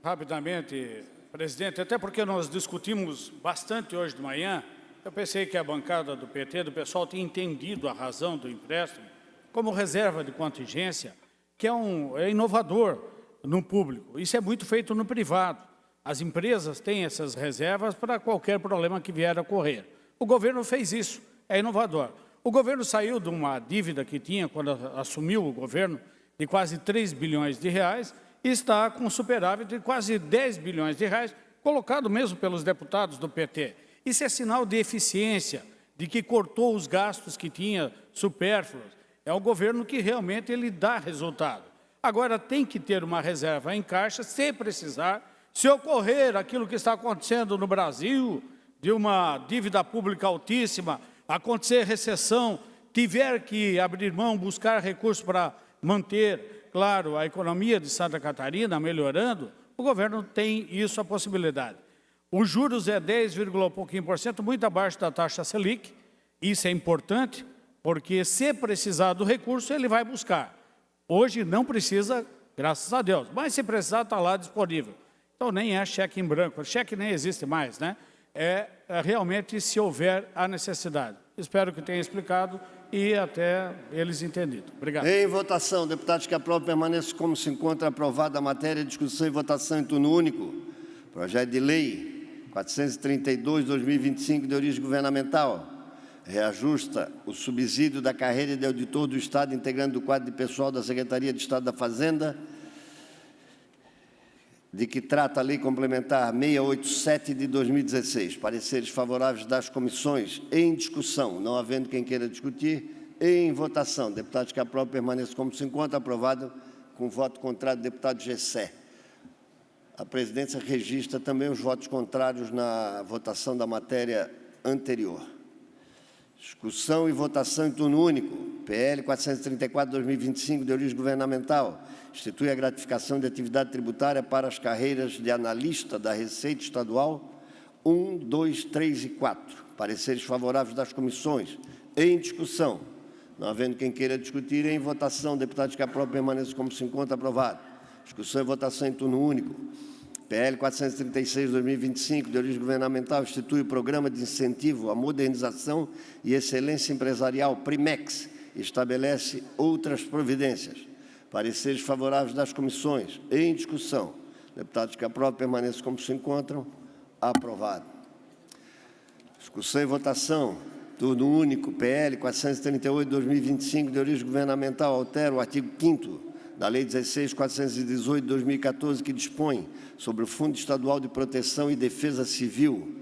Rapidamente, presidente, até porque nós discutimos bastante hoje de manhã, eu pensei que a bancada do PT, do pessoal, tinha entendido a razão do empréstimo como reserva de contingência, que é inovador no público. Isso é muito feito no privado. As empresas têm essas reservas para qualquer problema que vier a ocorrer. O governo fez isso, é inovador. O governo saiu de uma dívida que tinha, quando assumiu o governo, de quase 3 bilhões de reais, e está com superávit de quase 10 bilhões de reais, colocado mesmo pelos deputados do PT. Isso é sinal de eficiência, de que cortou os gastos que tinha supérfluos. É um governo que realmente ele dá resultado. Agora, tem que ter uma reserva em caixa, se precisar, se ocorrer aquilo que está acontecendo no Brasil, de uma dívida pública altíssima, acontecer recessão, tiver que abrir mão, buscar recursos para manter, claro, a economia de Santa Catarina melhorando, o governo tem isso, a possibilidade. Os juros é 10, pouquinho por cento, muito abaixo da taxa Selic. Isso é importante, porque se precisar do recurso, ele vai buscar. Hoje não precisa, graças a Deus, mas se precisar, está lá disponível. Então nem é cheque em branco, cheque nem existe mais, né? É realmente se houver a necessidade. Espero que tenha explicado e até eles entendido. Obrigado. Em votação, deputados que aprovam permaneçam como se encontra aprovada a matéria, discussão e votação em turno único. Projeto de Lei 432/2025, de origem governamental, reajusta o subsídio da carreira de auditor do Estado, integrante do quadro de pessoal da Secretaria de Estado da Fazenda, de que trata a Lei Complementar 687 de 2016. Pareceres favoráveis das comissões. Em discussão, não havendo quem queira discutir. Em votação, deputados que aprovam permaneçam como se encontra. Aprovado com voto contrário do deputado Gessé. A presidência registra também os votos contrários na votação da matéria anterior. Discussão e votação em turno único. PL 434/2025, de origem governamental, institui a gratificação de atividade tributária para as carreiras de analista da Receita Estadual 1, 2, 3 e 4. Pareceres favoráveis das comissões. Em discussão. Não havendo quem queira discutir, em votação, deputados que aprovam permaneçam como se encontra. Aprovado. Discussão e votação em turno único. PL 436/2025, de origem governamental, institui o Programa de Incentivo à Modernização e Excelência Empresarial, PRIMEX, e estabelece outras providências. Pareceres favoráveis das comissões. Em discussão. Deputados que aprovam permaneçam como se encontram. Aprovado. Discussão e votação. Turno único. PL 438/2025, de origem governamental, altera o artigo 5º da Lei 16.418 de 2014, que dispõe sobre o Fundo Estadual de Proteção e Defesa Civil,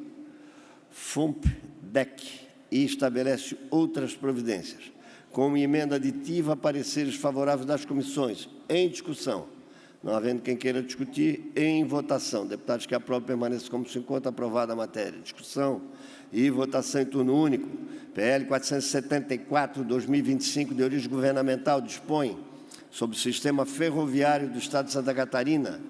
FUNPDEC, e estabelece outras providências. Como emenda aditiva, pareceres favoráveis das comissões. Em discussão. Não havendo quem queira discutir, em votação. Deputados que aprovam permaneçam como se encontra. Aprovada a matéria. Discussão e votação em turno único. PL 474/2025, de origem governamental, dispõe sobre o sistema ferroviário do Estado de Santa Catarina,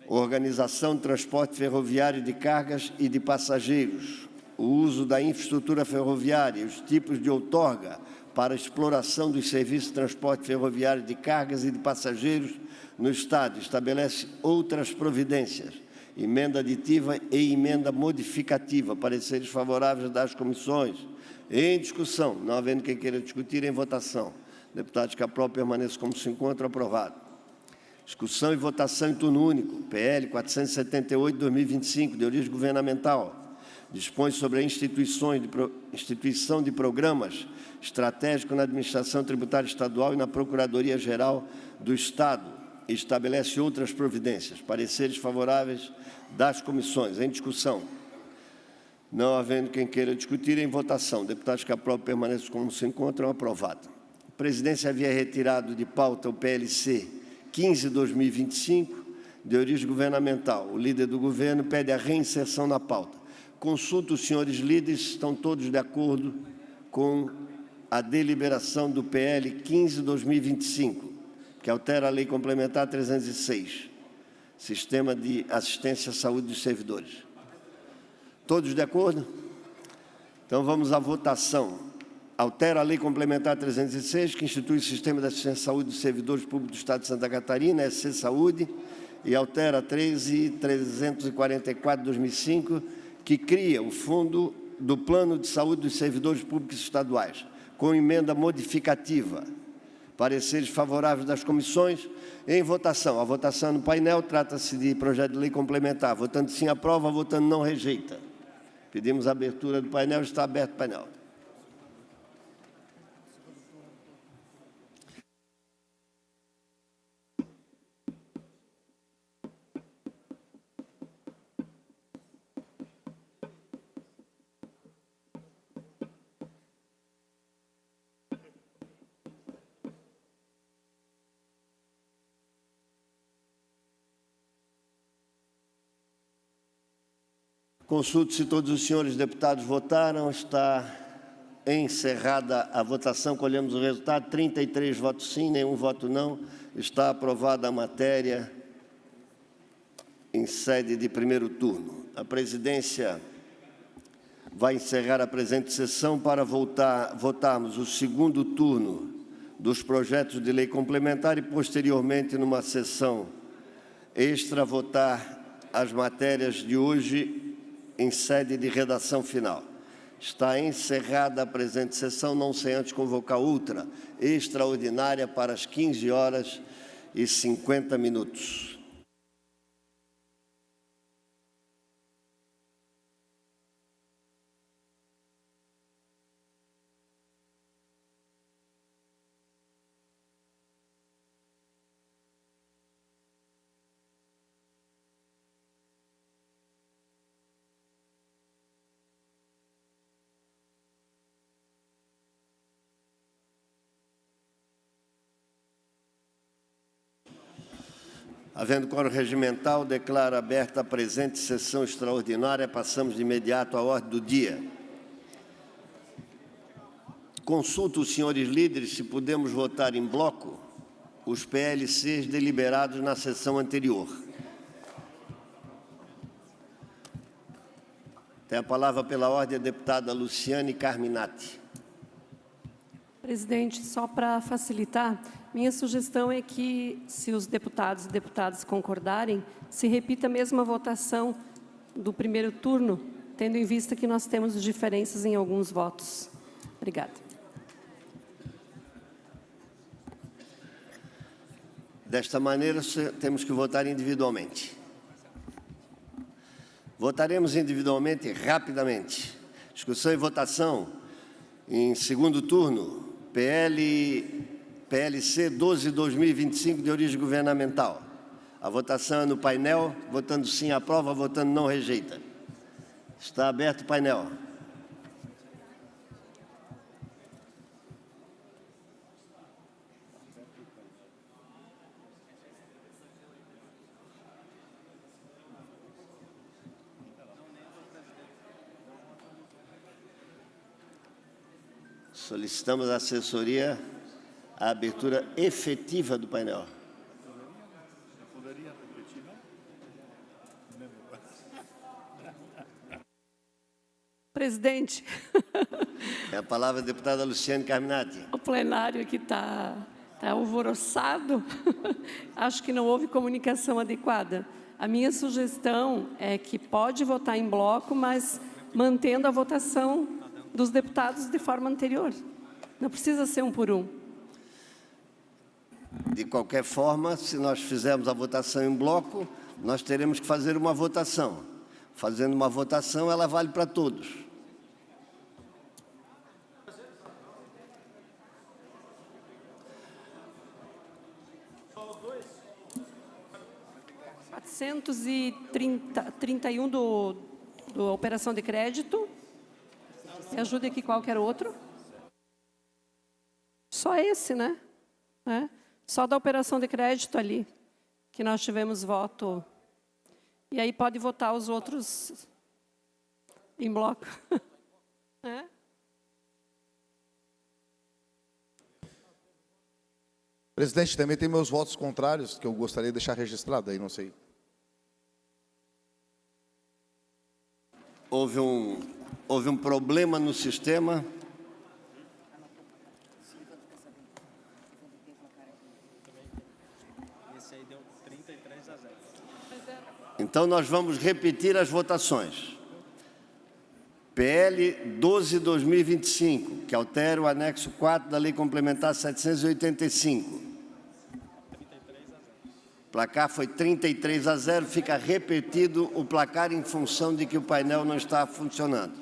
organização de transporte ferroviário de cargas e de passageiros, o uso da infraestrutura ferroviária e os tipos de outorga para a exploração dos serviços de transporte ferroviário de cargas e de passageiros no Estado. Estabelece outras providências. Emenda aditiva e emenda modificativa. Pareceres favoráveis das comissões. Em discussão. Não havendo quem queira discutir, em votação. Deputados que aprovam permaneçam como se encontra. Aprovado. Discussão e votação em turno único. PL 478/2025, de origem governamental. Dispõe sobre a instituição de programas estratégicos na Administração Tributária Estadual e na Procuradoria-Geral do Estado. E estabelece outras providências. Pareceres favoráveis das comissões. Em discussão. Não havendo quem queira discutir, em votação. Deputados que aprovam permaneçam como se encontram. Aprovado. A presidência havia retirado de pauta o PLC 15/2025, de origem governamental. O líder do governo pede a reinserção na pauta. Consulto os senhores líderes, estão todos de acordo com a deliberação do PL 15/2025, que altera a Lei Complementar 306, Sistema de Assistência à Saúde dos Servidores. Todos de acordo? Então vamos à votação. Altera a Lei Complementar 306, que institui o Sistema de Assistência à Saúde dos Servidores Públicos do Estado de Santa Catarina, SC Saúde, e altera a 13.344/2005, que cria o Fundo do Plano de Saúde dos Servidores Públicos Estaduais, com emenda modificativa. Pareceres favoráveis das comissões. Em votação. A votação no painel. Trata-se de projeto de lei complementar. Votando sim, aprova. Votando não, rejeita. Pedimos a abertura do painel. Está aberto o painel. Consulte se todos os senhores deputados votaram. Está Encerrada a votação, colhemos o resultado. 33 votos sim, nenhum voto não. Está aprovada a matéria em sede de primeiro turno. A presidência vai encerrar a presente sessão para votarmos o segundo turno dos projetos de lei complementar e, posteriormente, numa sessão extra, votar as matérias de hoje em sede de redação final. Está encerrada a presente sessão, não sem antes convocar outra extraordinária para as 15h50. Havendo quórum regimental, declaro aberta a presente sessão extraordinária. Passamos de imediato à ordem do dia. Consulto os senhores líderes se podemos votar em bloco os PLCs deliberados na sessão anterior. Tem a palavra pela ordem a deputada Luciane Carminati. Presidente, só para facilitar, minha sugestão é que, se os deputados e deputadas concordarem, se repita a mesma votação do primeiro turno, tendo em vista que nós temos diferenças em alguns votos. Obrigada. Desta maneira, temos que votar individualmente. Votaremos individualmente rapidamente. Discussão e votação em segundo turno. PLC 12/2025, de origem governamental. A votação é no painel. Votando sim, aprova. Votando não, rejeita. Está aberto o painel. Solicitamos à assessoria a abertura efetiva do painel. Presidente, É a palavra da deputada Luciane Carminati. o plenário aqui está alvoroçado. Acho que não houve comunicação adequada. A minha sugestão é que pode votar em bloco, mas mantendo a votação dos deputados de forma anterior. Não precisa ser um por um. De qualquer forma, se nós fizermos a votação em bloco, nós teremos que fazer uma votação. Fazendo uma votação, ela vale para todos. R$431 do operação de crédito. Me ajude aqui, qualquer outro. Só esse, né? Só da operação de crédito ali, que nós tivemos voto. E aí pode votar os outros em bloco. Presidente, também tem meus votos contrários, que eu gostaria de deixar registrado aí, não sei. Houve um problema no sistema. Então, nós vamos repetir as votações. PL 12/2025, que altera o anexo 4 da Lei Complementar 785. O placar foi 33-0, fica repetido o placar em função de que o painel não está funcionando.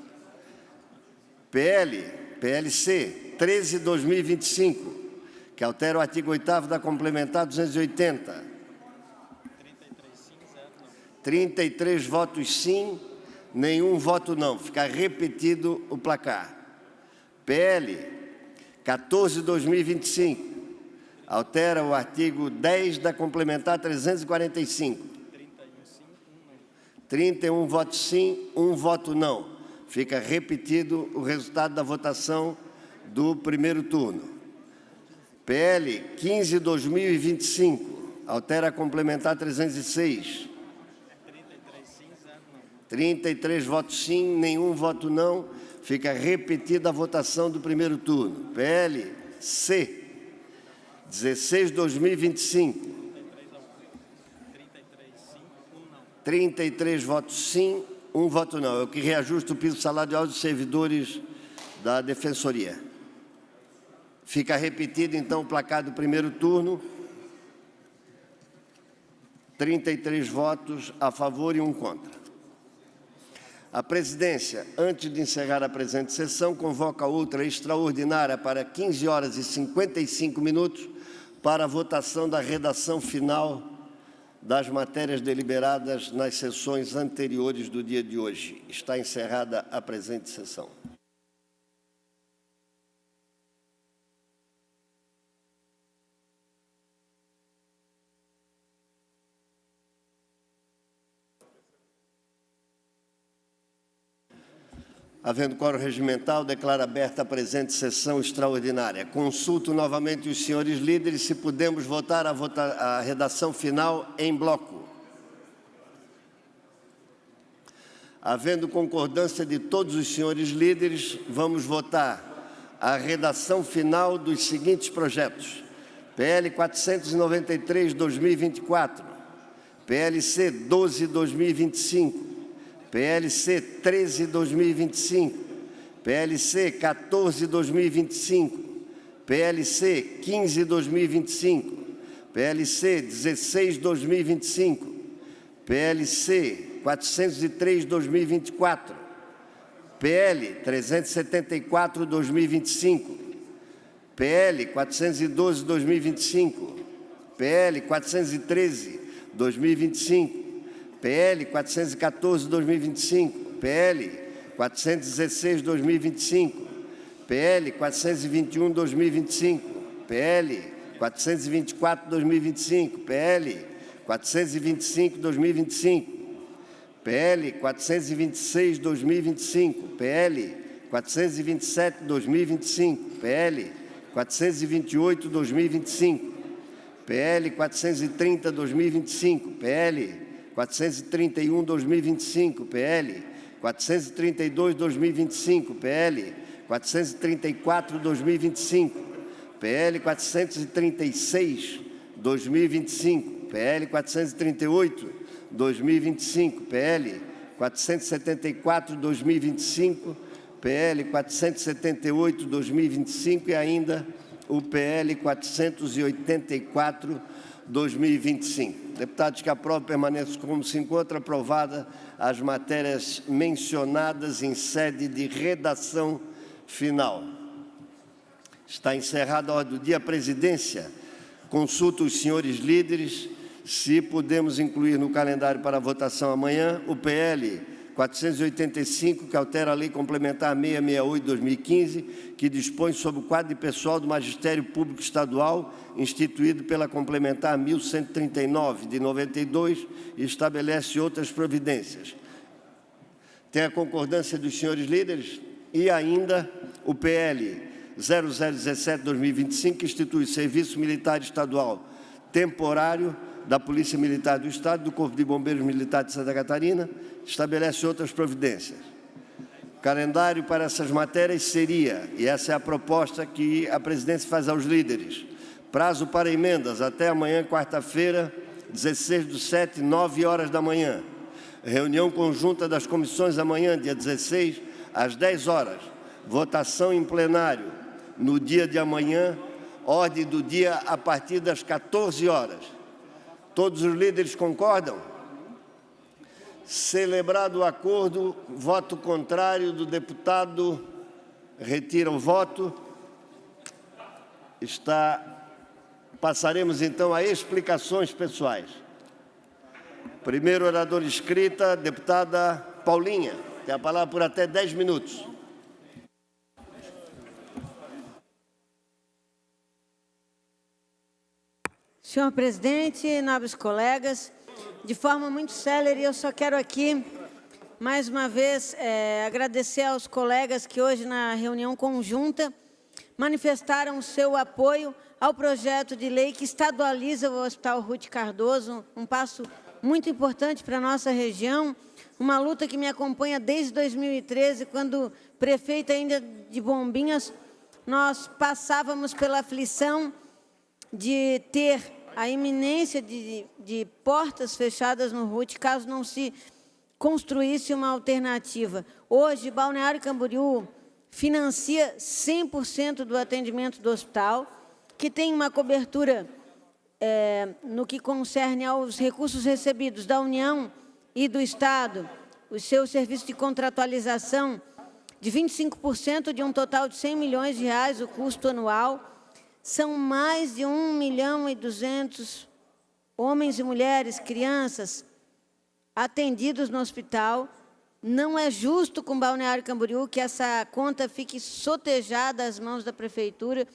PLC 13/2025, que altera o artigo 8º da Complementar 280. 33 votos sim, nenhum voto não. Fica repetido o placar. PL 14/2025. Altera o artigo 10 da Complementar 345. 31 votos sim, 1 voto não. Fica repetido o resultado da votação do primeiro turno. PL 15/2025, altera a complementar 306. 33 votos sim, nenhum voto não. Fica repetida a votação do primeiro turno. PL C 16/2025. 33 votos sim, 1 voto não. É o que reajusta o piso salarial dos servidores da Defensoria. Fica repetido, então, o placar do primeiro turno. 33 votos a favor e 1 contra. A presidência, antes de encerrar a presente sessão, convoca outra extraordinária para 15 horas e 55 minutos para a votação da redação final das matérias deliberadas nas sessões anteriores do dia de hoje. Está encerrada a presente sessão. Havendo quórum regimental, declaro aberta a presente sessão extraordinária. Consulto novamente os senhores líderes se podemos votar a redação final em bloco. Havendo concordância de todos os senhores líderes, vamos votar a redação final dos seguintes projetos: PL 493/2024, PLC 12/2025, PLC 13/2025, PLC 14/2025, PLC 15/2025, PLC 16/2025, PLC 403/2024, PL 374/2025, PL 412/2025, PL 413/2025, PL 414/2025, PL 416/2025, PL 421/2025, PL 424/2025, PL 425/2025, PL 426/2025, PL 427/2025, PL 428/2025, PL 430/2025, PL 431/2025, PL 432/2025, PL 434/2025, PL 436/2025, PL 438/2025, PL 474/2025, PL 478/2025 e ainda o PL 484/2025. Deputados que aprovam, permaneçam como se encontra. Aprovada as matérias mencionadas em sede de redação final. Está encerrada a ordem do dia. A presidência consulta os senhores líderes se podemos incluir no calendário para votação amanhã o PL 485, que altera a Lei Complementar 668/2015, que dispõe sobre o quadro de pessoal do Magistério Público Estadual, instituído pela Complementar 1139, de 92, e estabelece outras providências. Tem a concordância dos senhores líderes? E ainda o PL 0017/2025, que institui Serviço Militar Estadual temporário da Polícia Militar do Estado, do Corpo de Bombeiros Militar de Santa Catarina, estabelece outras providências. O calendário para essas matérias seria, e essa é a proposta que a presidência faz aos líderes: prazo para emendas até amanhã, quarta-feira, 16/7, 9 horas da manhã. Reunião conjunta das comissões amanhã, dia 16, às 10 horas. Votação em plenário no dia de amanhã, ordem do dia a partir das 14 horas. Todos os líderes concordam? Celebrado o acordo, voto contrário do deputado retira o voto. Passaremos então a explicações pessoais. Primeiro orador inscrita, deputada Paulinha. Tem a palavra por até 10 minutos. Senhor presidente, nobres colegas, de forma muito célere, eu só quero aqui mais uma vez, agradecer aos colegas que hoje, na reunião conjunta, manifestaram o seu apoio ao projeto de lei que estadualiza o Hospital Ruth Cardoso, um passo muito importante para a nossa região, uma luta que me acompanha desde 2013, quando prefeita ainda de Bombinhas, nós passávamos pela aflição de ter a iminência de portas fechadas no RUT, caso não se construísse uma alternativa. Hoje, Balneário Camboriú financia 100% do atendimento do hospital, que tem uma cobertura no que concerne aos recursos recebidos da União e do Estado, o seu serviço de contratualização de 25% de um total de R$100 milhões, o custo anual. São mais de 1.200.000 homens e mulheres, crianças, atendidos no hospital. Não é justo com Balneário Camboriú que essa conta fique sotejada às mãos da Prefeitura.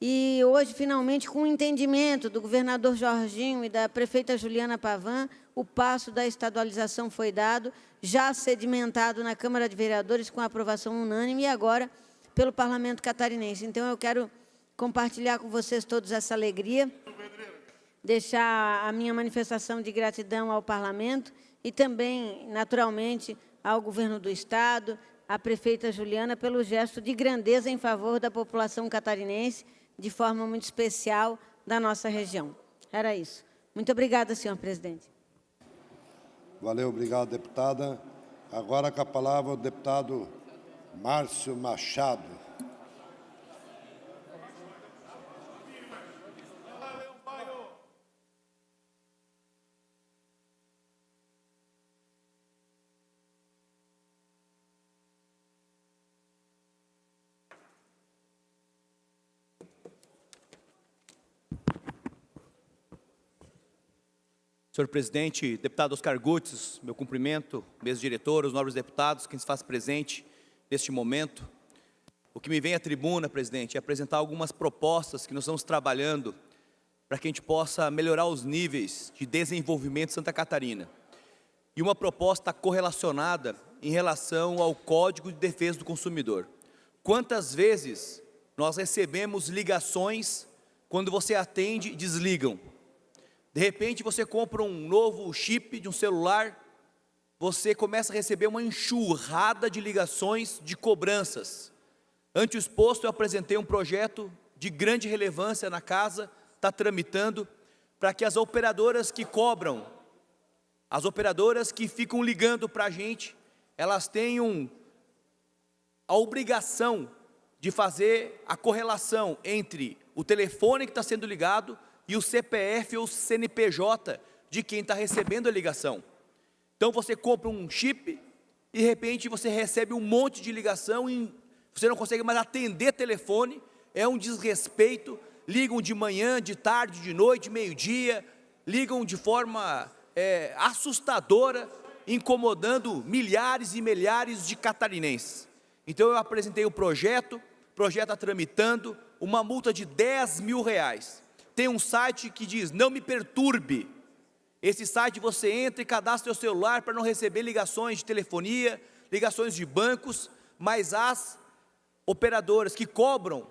E hoje, finalmente, com o entendimento do governador Jorginho e da prefeita Juliana Pavan, o passo da estadualização foi dado, já sedimentado na Câmara de Vereadores com aprovação unânime e agora pelo Parlamento Catarinense. Então, eu quero compartilhar com vocês todos essa alegria, deixar a minha manifestação de gratidão ao Parlamento e também, naturalmente, ao Governo do Estado, à prefeita Juliana, pelo gesto de grandeza em favor da população catarinense, de forma muito especial da nossa região. Era isso. Muito obrigada, senhor presidente. Valeu, obrigado, deputada. Agora com a palavra o deputado Márcio Machado. Senhor presidente, deputado Oscar Gutz, meu cumprimento, mesa diretora, os nobres deputados, quem se faz presente neste momento. O que me vem à tribuna, presidente, é apresentar algumas propostas que nós estamos trabalhando para que a gente possa melhorar os níveis de desenvolvimento de Santa Catarina. E uma proposta correlacionada em relação ao Código de Defesa do Consumidor. Quantas vezes nós recebemos ligações quando você atende e desligam? De repente, você compra um novo chip de um celular, você começa a receber uma enxurrada de ligações de cobranças. Ante o exposto, eu apresentei um projeto de grande relevância na casa, está tramitando, para que as operadoras que cobram, as operadoras que ficam ligando para a gente, elas tenham a obrigação de fazer a correlação entre o telefone que está sendo ligado e o CPF ou CNPJ de quem está recebendo a ligação. Então, você compra um chip e, de repente, você recebe um monte de ligação e você não consegue mais atender telefone, é um desrespeito, ligam de manhã, de tarde, de noite, meio-dia, ligam de forma assustadora, incomodando milhares e milhares de catarinenses. Então, eu apresentei o projeto está tramitando, uma multa de R$10 mil. Tem um site que diz, não me perturbe. Esse site você entra e cadastra seu celular para não receber ligações de telefonia, ligações de bancos, mas as operadoras que cobram,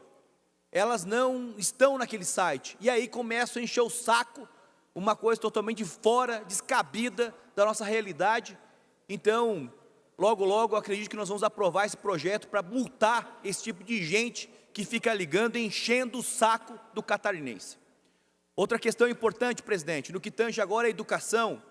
elas não estão naquele site. E aí começam a encher o saco, uma coisa totalmente fora, descabida da nossa realidade. Então, logo, logo, eu acredito que nós vamos aprovar esse projeto para multar esse tipo de gente que fica ligando e enchendo o saco do catarinense. Outra questão importante, presidente, no que tange agora a educação,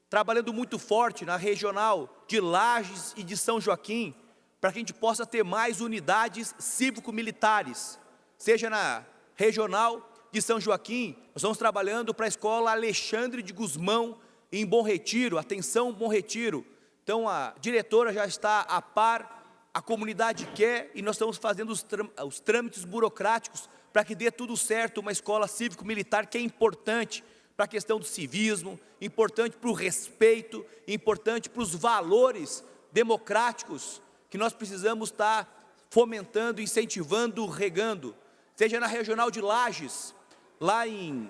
trabalhando muito forte na regional de Lages e de São Joaquim, para que a gente possa ter mais unidades cívico-militares, seja na regional de São Joaquim, nós estamos trabalhando para a escola Alexandre de Gusmão, em Bom Retiro, atenção Bom Retiro. Então a diretora já está a par, a comunidade quer e nós estamos fazendo os trâmites burocráticos para que dê tudo certo, uma escola cívico-militar que é importante para a questão do civismo, importante para o respeito, importante para os valores democráticos que nós precisamos estar fomentando, incentivando, regando. Seja na regional de Lages, lá em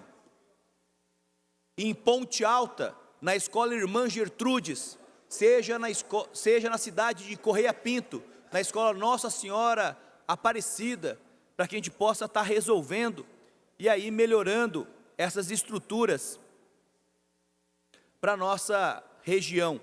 Ponte Alta, na escola Irmã Gertrudes, seja na cidade de Correia Pinto, na escola Nossa Senhora Aparecida, para que a gente possa estar resolvendo e aí melhorando essas estruturas para a nossa região.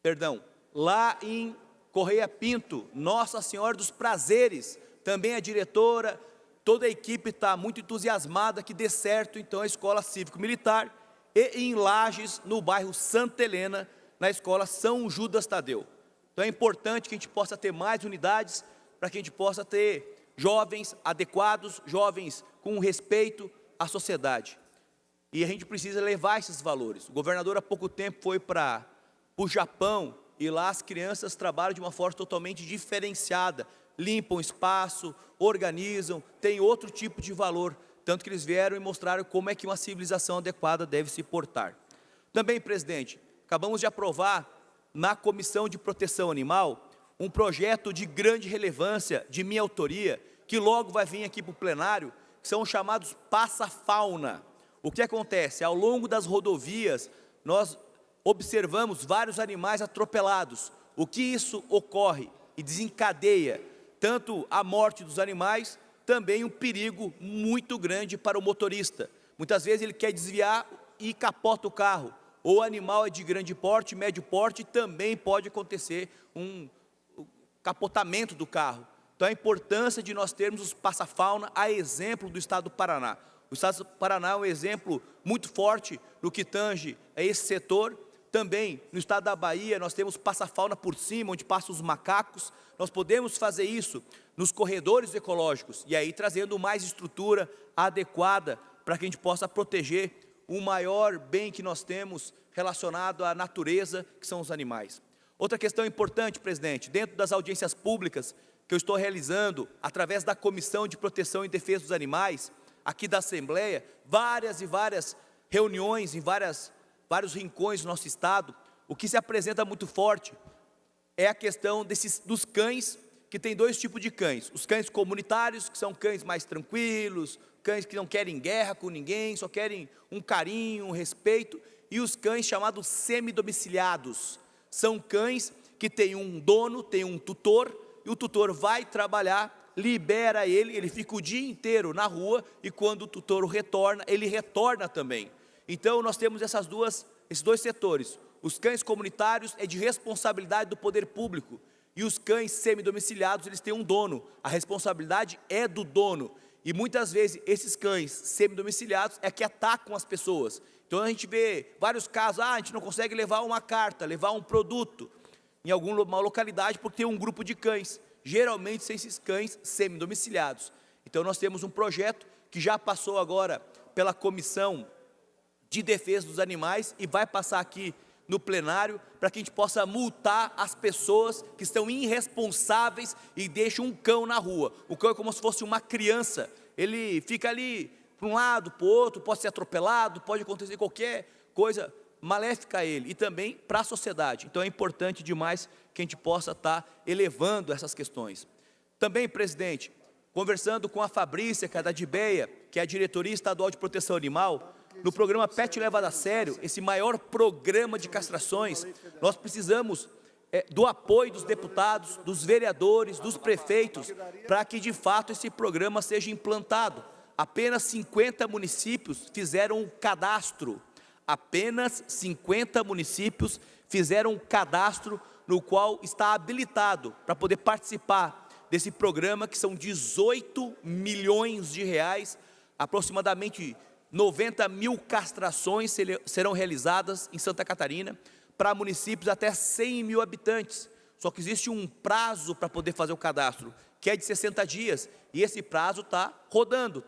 Perdão, lá em Correia Pinto, Nossa Senhora dos Prazeres, também a diretora, toda a equipe está muito entusiasmada que dê certo, então, a Escola Cívico-Militar, e em Lages, no bairro Santa Helena, na Escola São Judas Tadeu. Então, é importante que a gente possa ter mais unidades, para que a gente possa ter jovens adequados, jovens com respeito à sociedade. E a gente precisa levar esses valores. O governador, há pouco tempo, foi para o Japão, e lá as crianças trabalham de uma forma totalmente diferenciada, limpam espaço, organizam, têm outro tipo de valor, tanto que eles vieram e mostraram como é que uma civilização adequada deve se portar. Também, presidente, acabamos de aprovar na Comissão de Proteção Animal um projeto de grande relevância, de minha autoria, que logo vai vir aqui para o plenário, que são os chamados passa-fauna. O que acontece? Ao longo das rodovias, nós observamos vários animais atropelados. O que isso ocorre e desencadeia tanto a morte dos animais, também um perigo muito grande para o motorista. Muitas vezes ele quer desviar e capota o carro. Ou o animal é de grande porte, médio porte, também pode acontecer um capotamento do carro. Então, a importância de nós termos os passa-fauna, a exemplo do estado do Paraná. O estado do Paraná é um exemplo muito forte no que tange a esse setor. Também, no estado da Bahia, nós temos passa-fauna por cima, onde passam os macacos. Nós podemos fazer isso nos corredores ecológicos, e aí trazendo mais estrutura adequada para que a gente possa proteger o maior bem que nós temos relacionado à natureza, que são os animais. Outra questão importante, presidente, dentro das audiências públicas que eu estou realizando, através da Comissão de Proteção e Defesa dos Animais, aqui da Assembleia, várias e várias reuniões em vários rincões do nosso estado, o que se apresenta muito forte é a questão dos cães, que tem dois tipos de cães. Os cães comunitários, que são cães mais tranquilos, cães que não querem guerra com ninguém, só querem um carinho, um respeito, e os cães chamados semidomiciliados. São cães que têm um dono, têm um tutor, e o tutor vai trabalhar, libera ele fica o dia inteiro na rua, e quando o tutor retorna, ele retorna também. Então, nós temos esses dois setores. Os cães comunitários é de responsabilidade do poder público, e os cães semidomiciliados, eles têm um dono. A responsabilidade é do dono. E muitas vezes, esses cães semidomiciliados é que atacam as pessoas. Então, a gente vê vários casos, a gente não consegue levar uma carta, levar um produto em alguma localidade, porque tem um grupo de cães. Geralmente, são esses cães semidomiciliados. Então, nós temos um projeto que já passou agora pela Comissão de Defesa dos Animais e vai passar aqui no plenário, para que a gente possa multar as pessoas que estão irresponsáveis e deixam um cão na rua. O cão é como se fosse uma criança, ele fica ali para um lado, para o outro, pode ser atropelado, pode acontecer qualquer coisa maléfica a ele, e também para a sociedade. Então, é importante demais que a gente possa estar elevando essas questões. Também, presidente, conversando com a Fabrícia, que é da DIBEA, que é a Diretoria Estadual de Proteção Animal, no programa Pet Levado a Sério, esse maior programa de castrações, nós precisamos do apoio dos deputados, dos vereadores, dos prefeitos, para que de fato esse programa seja implantado. Apenas 50 municípios fizeram um cadastro, apenas 50 municípios fizeram um cadastro no qual está habilitado para poder participar desse programa, que são 18 milhões de reais, aproximadamente 90 mil castrações serão realizadas em Santa Catarina para municípios até 100 mil habitantes. Só que existe um prazo para poder fazer o cadastro, que é de 60 dias, e esse prazo está rodando,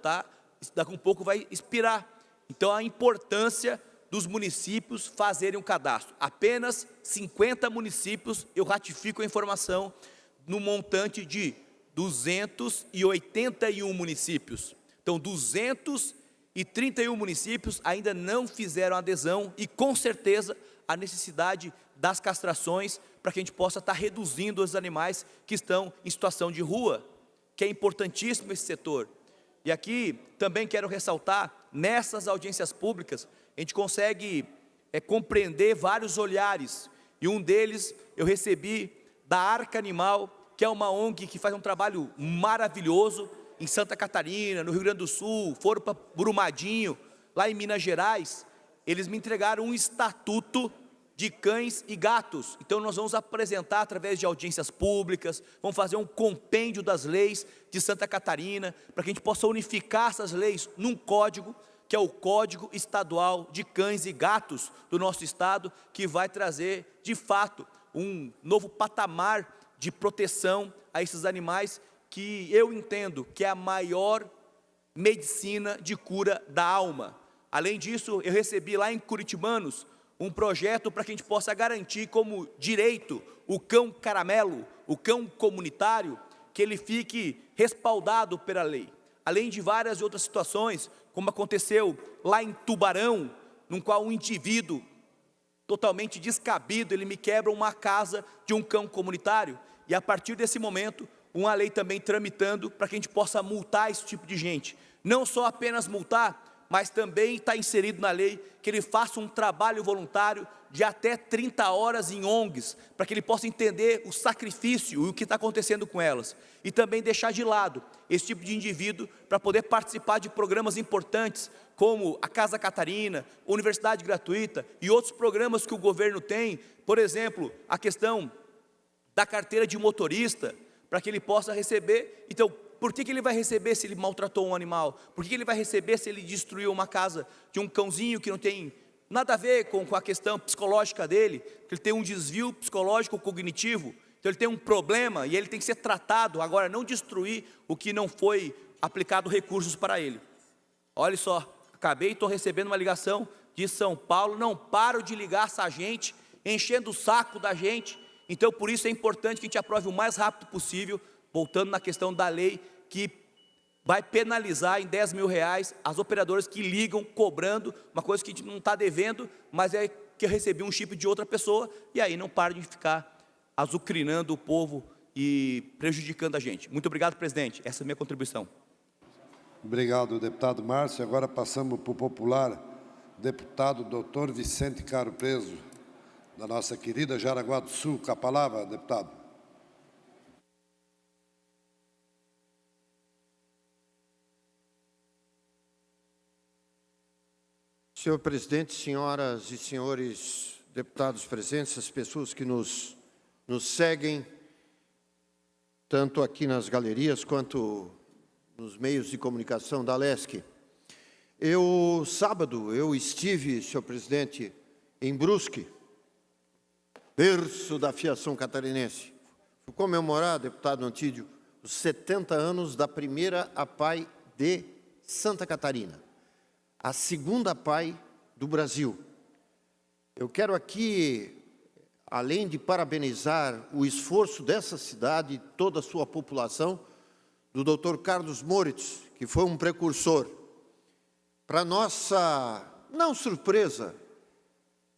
daqui a um pouco vai expirar. Então, a importância dos municípios fazerem um cadastro. Apenas 50 municípios, eu ratifico a informação, no montante de 281 municípios. Então, 231 municípios ainda não fizeram adesão, e com certeza a necessidade das castrações para que a gente possa estar reduzindo os animais que estão em situação de rua, que é importantíssimo esse setor. E aqui também quero ressaltar, nessas audiências públicas, a gente consegue compreender vários olhares, E um deles eu recebi da Arca Animal, que é uma ONG que faz um trabalho maravilhoso em Santa Catarina, no Rio Grande do Sul, foram para Brumadinho, lá em Minas Gerais. Eles me entregaram um estatuto de cães e gatos. Então nós vamos apresentar através de audiências públicas, vamos fazer um compêndio das leis de Santa Catarina, para que a gente possa unificar essas leis num código, que é o Código Estadual de Cães e Gatos do nosso estado, que vai trazer, de fato, um novo patamar de proteção a esses animais, que eu entendo que é a maior medicina de cura da alma. Além disso, eu recebi lá em Curitibanos um projeto para que a gente possa garantir como direito o cão caramelo, o cão comunitário, que ele fique respaldado pela lei. Além de várias outras situações, como aconteceu lá em Tubarão, no qual um indivíduo totalmente descabido, ele me quebra uma casa de um cão comunitário, e a partir desse momento, uma lei também tramitando para que a gente possa multar esse tipo de gente. Não só apenas multar, mas também está inserido na lei que ele faça um trabalho voluntário de até 30 horas em ONGs, para que ele possa entender o sacrifício e o que está acontecendo com elas. E também deixar de lado esse tipo de indivíduo para poder participar de programas importantes, como a Casa Catarina, Universidade Gratuita e outros programas que o governo tem, por exemplo, a questão da carteira de motorista, para que ele possa receber. Então, por que ele vai receber se ele maltratou um animal? Por que ele vai receber se ele destruiu uma casa de um cãozinho que não tem nada a ver com a questão psicológica dele, que ele tem um desvio psicológico cognitivo, então ele tem um problema e ele tem que ser tratado, agora não destruir o que não foi aplicado recursos para ele. Olha só, estou recebendo uma ligação de São Paulo, não paro de ligar essa gente, enchendo o saco da gente. Então por isso é importante que a gente aprove o mais rápido possível, voltando na questão da lei, que vai penalizar em R$10 mil as operadoras que ligam cobrando, uma coisa que a gente não está devendo, mas é que eu recebi um chip de outra pessoa, e aí não para de ficar azucrinando o povo e prejudicando a gente. Muito obrigado, presidente. Essa é a minha contribuição. Obrigado, deputado Márcio. Agora passamos para o popular deputado Dr. Vicente Caro Preso, da nossa querida Jaraguá do Sul. Com a palavra, deputado. Senhor presidente, senhoras e senhores deputados presentes, as pessoas que nos seguem, tanto aqui nas galerias quanto nos meios de comunicação da LESC. Sábado, eu estive, senhor presidente, em Brusque, berço da fiação catarinense. Fui comemorar, deputado Antídio, os 70 anos da primeira APAI de Santa Catarina, a segunda APAI do Brasil. Eu quero aqui, além de parabenizar o esforço dessa cidade e toda a sua população, do Dr. Carlos Moritz, que foi um precursor, para nossa, não surpresa,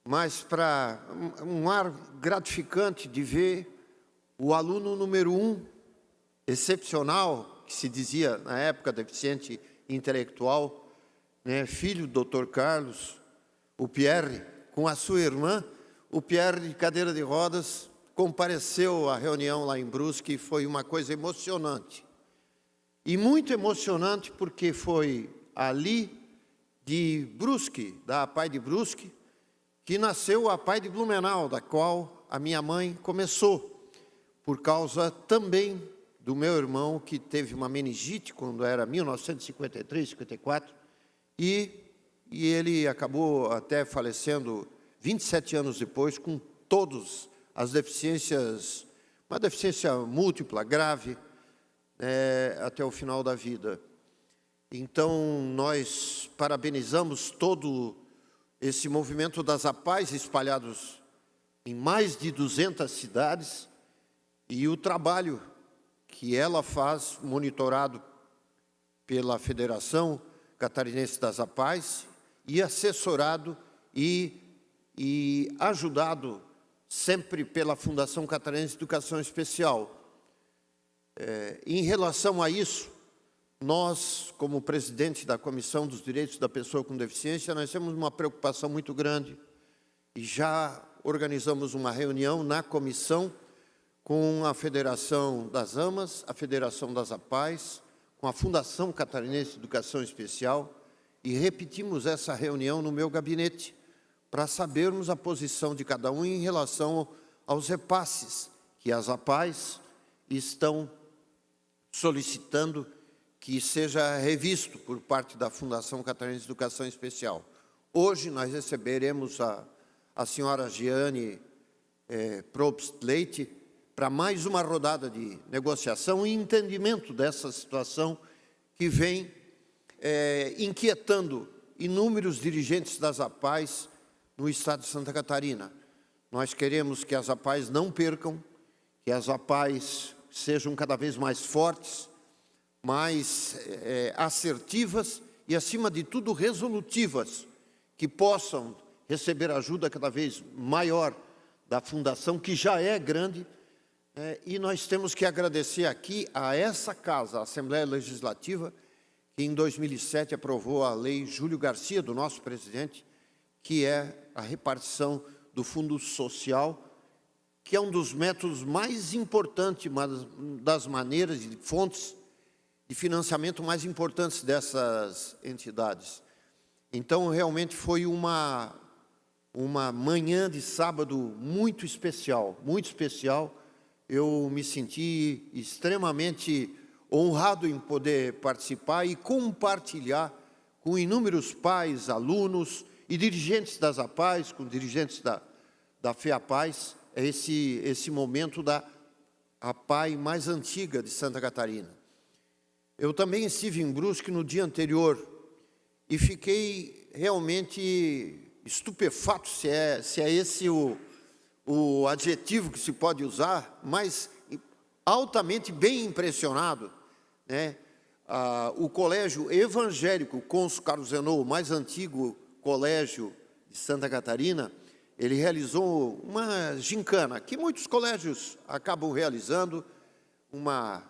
mas para um ar gratificante de ver o aluno número 1, excepcional, que se dizia na época deficiente intelectual, filho do Dr. Carlos, o Pierre, com a sua irmã. O Pierre, de cadeira de rodas, compareceu à reunião lá em Brusque, e foi uma coisa emocionante. E muito emocionante porque foi ali de Brusque, da APAI de Brusque, que nasceu a APAI de Blumenau, da qual a minha mãe começou, por causa também do meu irmão, que teve uma meningite quando era 1953, 54, e ele acabou até falecendo 27 anos depois, com todas as deficiências, uma deficiência múltipla, grave, até o final da vida. Então, nós parabenizamos todo esse movimento das APAIs espalhados em mais de 200 cidades e o trabalho que ela faz, monitorado pela Federação Catarinense das APAIs e assessorado e ajudado sempre pela Fundação Catarinense de Educação Especial. Em relação a isso, nós, como presidente da Comissão dos Direitos da Pessoa com Deficiência, nós temos uma preocupação muito grande e já organizamos uma reunião na comissão com a Federação das AMAs, a Federação das APAES, com a Fundação Catarinense de Educação Especial, e repetimos essa reunião no meu gabinete para sabermos a posição de cada um em relação aos repasses que as APAES estão solicitando que seja revisto por parte da Fundação Catarinense de Educação Especial. Hoje nós receberemos a senhora Giane Probst Leite para mais uma rodada de negociação e entendimento dessa situação que vem inquietando inúmeros dirigentes das APAES no estado de Santa Catarina. Nós queremos que as APAES não percam, que as APAES sejam cada vez mais fortes, mais assertivas e, acima de tudo, resolutivas, que possam receber ajuda cada vez maior da Fundação, que já é grande, e nós temos que agradecer aqui a essa casa, a Assembleia Legislativa, que em 2007 aprovou a Lei Júlio Garcia, do nosso presidente, que é a repartição do Fundo Social, que é um dos métodos mais importantes, uma das maneiras e fontes de financiamento mais importantes dessas entidades. Então, realmente foi uma manhã de sábado muito especial, muito especial. Eu me senti extremamente honrado em poder participar e compartilhar com inúmeros pais, alunos e dirigentes das APAES, com dirigentes da FEAPAES, esse momento da APAE mais antiga de Santa Catarina. Eu também estive em Brusque no dia anterior e fiquei realmente estupefato, se é esse o adjetivo que se pode usar, mas altamente bem impressionado, né? O colégio evangélico Consul Carlos Renault, o mais antigo colégio de Santa Catarina, ele realizou uma gincana, que muitos colégios acabam realizando, uma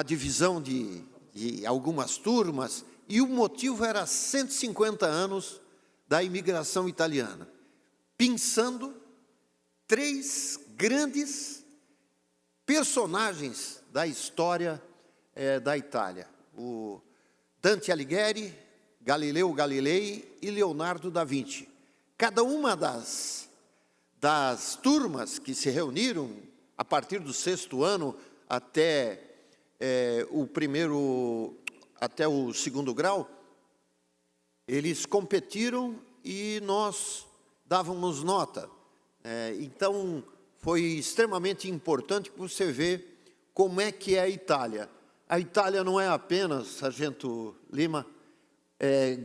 divisão de algumas turmas, e o motivo era 150 anos da imigração italiana, pensando 3 grandes personagens da história da Itália: o Dante Alighieri, Galileu Galilei e Leonardo da Vinci. Cada uma das turmas que se reuniram a partir do 6º ano até até o 2º grau, eles competiram e nós dávamos nota. Então, foi extremamente importante para você ver como é que é a Itália. A Itália não é apenas, Sargento Lima,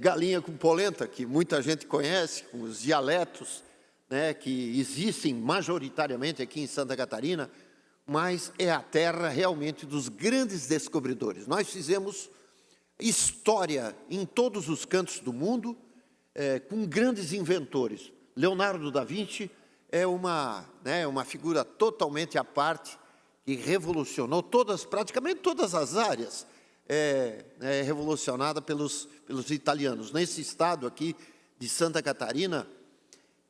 galinha com polenta, que muita gente conhece, com os dialetos, né, que existem majoritariamente aqui em Santa Catarina, mas é a terra realmente dos grandes descobridores. Nós fizemos história em todos os cantos do mundo, com grandes inventores. Leonardo da Vinci é uma figura totalmente à parte, que revolucionou praticamente todas as áreas, revolucionada pelos italianos. Nesse estado aqui de Santa Catarina,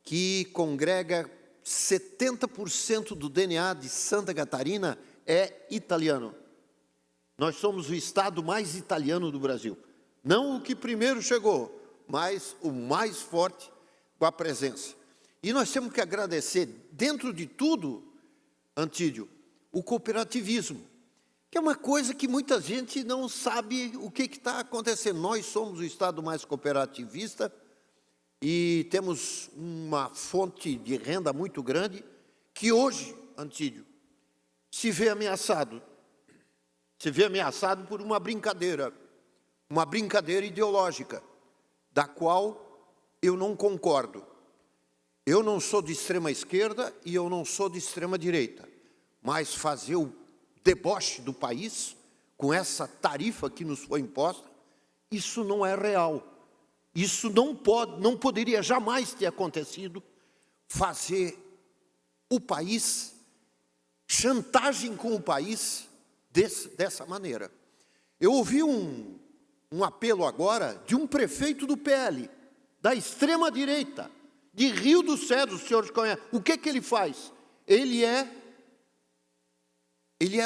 que congrega 70% do DNA de Santa Catarina é italiano. Nós somos o estado mais italiano do Brasil. Não o que primeiro chegou, mas o mais forte com a presença. E nós temos que agradecer, dentro de tudo, Antídio, o cooperativismo, que é uma coisa que muita gente não sabe o que está acontecendo. Nós somos o estado mais cooperativista e temos uma fonte de renda muito grande que hoje, Antídio, se vê ameaçado por uma brincadeira ideológica, da qual eu não concordo. Eu não sou de extrema esquerda e eu não sou de extrema direita, mas fazer o deboche do país com essa tarifa que nos foi imposta, isso não é real. Isso não poderia jamais ter acontecido, fazer o país, chantagem com o país dessa maneira. Eu ouvi um apelo agora de um prefeito do PL, da extrema-direita, de Rio dos Cedros, os senhores conhecem. O que ele faz? Ele é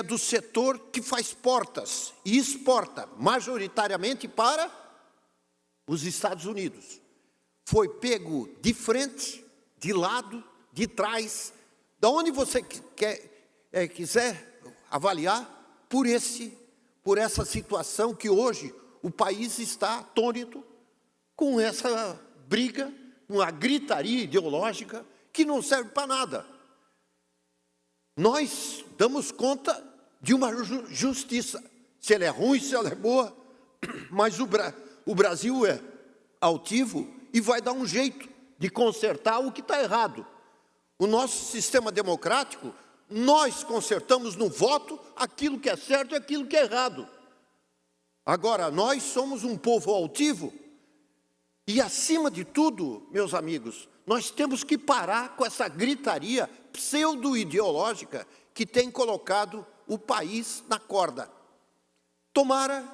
do setor que faz portas e exporta majoritariamente para os Estados Unidos. Foi pego de frente, de lado, de trás, da onde você quiser avaliar, por essa situação que hoje o país está atônito com essa briga, uma gritaria ideológica que não serve para nada. Nós damos conta de uma justiça, se ela é ruim, se ela é boa, mas o Brasil é altivo e vai dar um jeito de consertar o que está errado. O nosso sistema democrático, nós consertamos no voto aquilo que é certo e aquilo que é errado. Agora, nós somos um povo altivo e, acima de tudo, meus amigos, nós temos que parar com essa gritaria pseudo-ideológica que tem colocado o país na corda. Tomara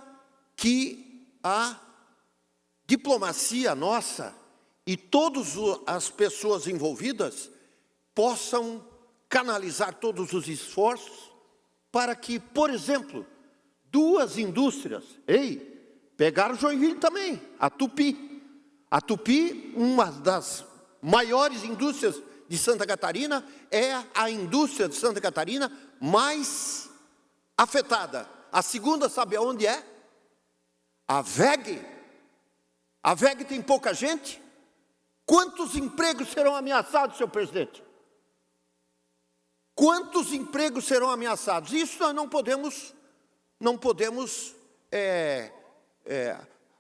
que a diplomacia nossa e todas as pessoas envolvidas possam canalizar todos os esforços para que, por exemplo, duas indústrias, pegaram Joinville também, a Tupi. A Tupi, uma das maiores indústrias de Santa Catarina, é a indústria de Santa Catarina mais afetada. A segunda, sabe aonde é? A WEG. A WEG tem pouca gente. Quantos empregos serão ameaçados, senhor presidente? Quantos empregos serão ameaçados? Isso nós não podemos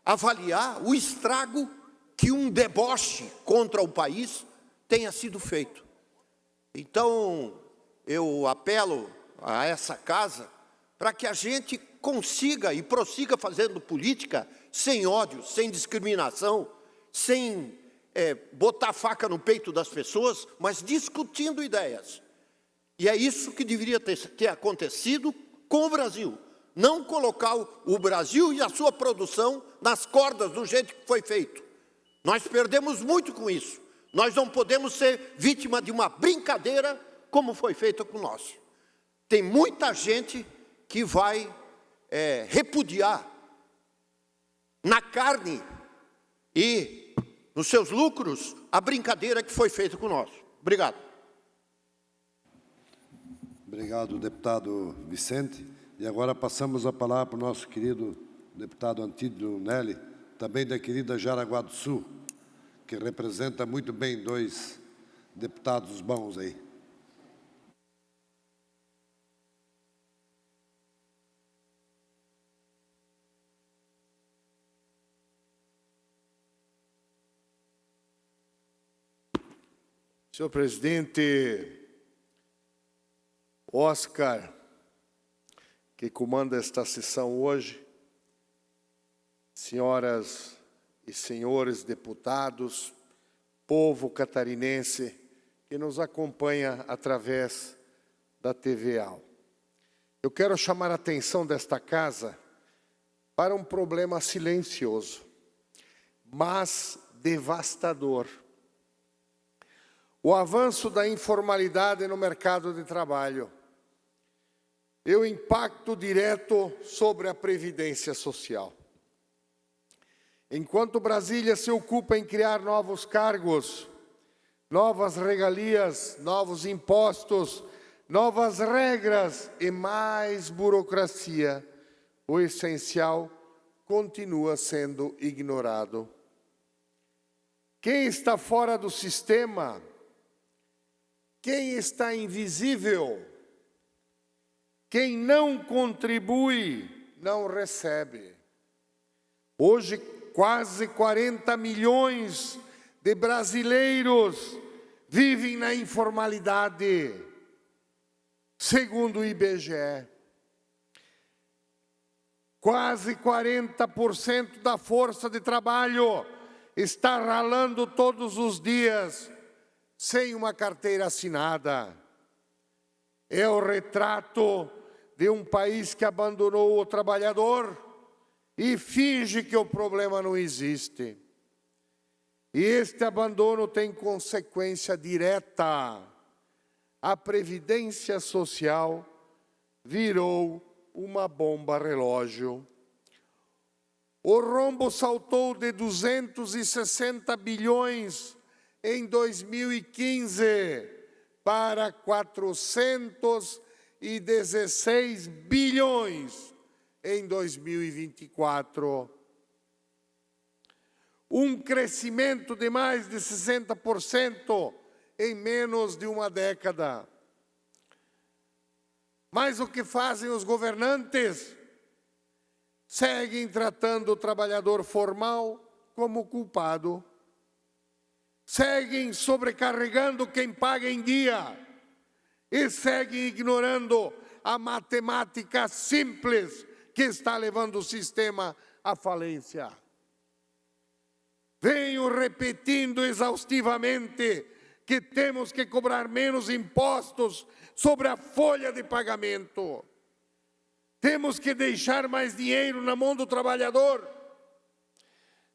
avaliar o estrago que um deboche contra o país tenha sido feito. Então, eu apelo a essa casa para que a gente consiga e prossiga fazendo política sem ódio, sem discriminação, sem botar faca no peito das pessoas, mas discutindo ideias. E é isso que deveria ter acontecido com o Brasil. Não colocar o Brasil e a sua produção nas cordas do jeito que foi feito. Nós perdemos muito com isso. Nós não podemos ser vítima de uma brincadeira como foi feita com nós. Tem muita gente que vai repudiar na carne e nos seus lucros a brincadeira que foi feita com nós. Obrigado. Obrigado, deputado Vicente. E agora passamos a palavra para o nosso querido deputado Antídio Nelly, também da querida Jaraguá do Sul, que representa muito bem dois deputados bons aí. Senhor presidente Oscar, que comanda esta sessão hoje, senhoras e senhores deputados, povo catarinense que nos acompanha através da TV AL. Eu quero chamar a atenção desta casa para um problema silencioso, mas devastador. O avanço da informalidade no mercado de trabalho e o impacto direto sobre a Previdência Social. Enquanto Brasília se ocupa em criar novos cargos, novas regalias, novos impostos, novas regras e mais burocracia, o essencial continua sendo ignorado. Quem está fora do sistema, quem está invisível, quem não contribui, não recebe. Hoje, quase 40 milhões de brasileiros vivem na informalidade, segundo o IBGE. Quase 40% da força de trabalho está ralando todos os dias, sem uma carteira assinada. É o retrato de um país que abandonou o trabalhador e finge que o problema não existe. E este abandono tem consequência direta. A Previdência Social virou uma bomba relógio. O rombo saltou de 260 bilhões em 2015 para 416 bilhões em 2024. Um crescimento de mais de 60% em menos de uma década. Mas o que fazem os governantes? Seguem tratando o trabalhador formal como culpado. Seguem sobrecarregando quem paga em dia. E seguem ignorando a matemática simples que está levando o sistema à falência. Venho repetindo exaustivamente que temos que cobrar menos impostos sobre a folha de pagamento. Temos que deixar mais dinheiro na mão do trabalhador.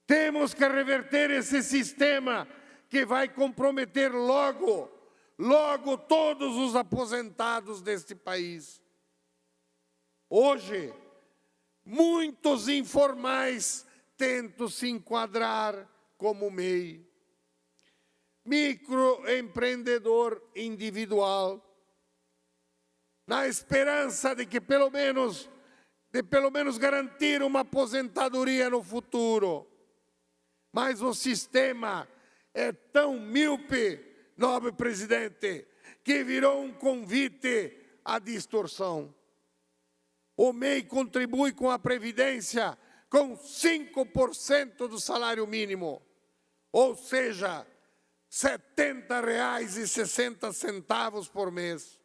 Temos que reverter esse sistema que vai comprometer logo todos os aposentados deste país. Hoje, muitos informais tentam se enquadrar como MEI. Microempreendedor individual, na esperança de que pelo menos garantir uma aposentadoria no futuro. Mas o sistema é tão míope, nobre presidente, que virou um convite à distorção. O MEI contribui com a Previdência com 5% do salário mínimo, ou seja, R$ 70,60 por mês.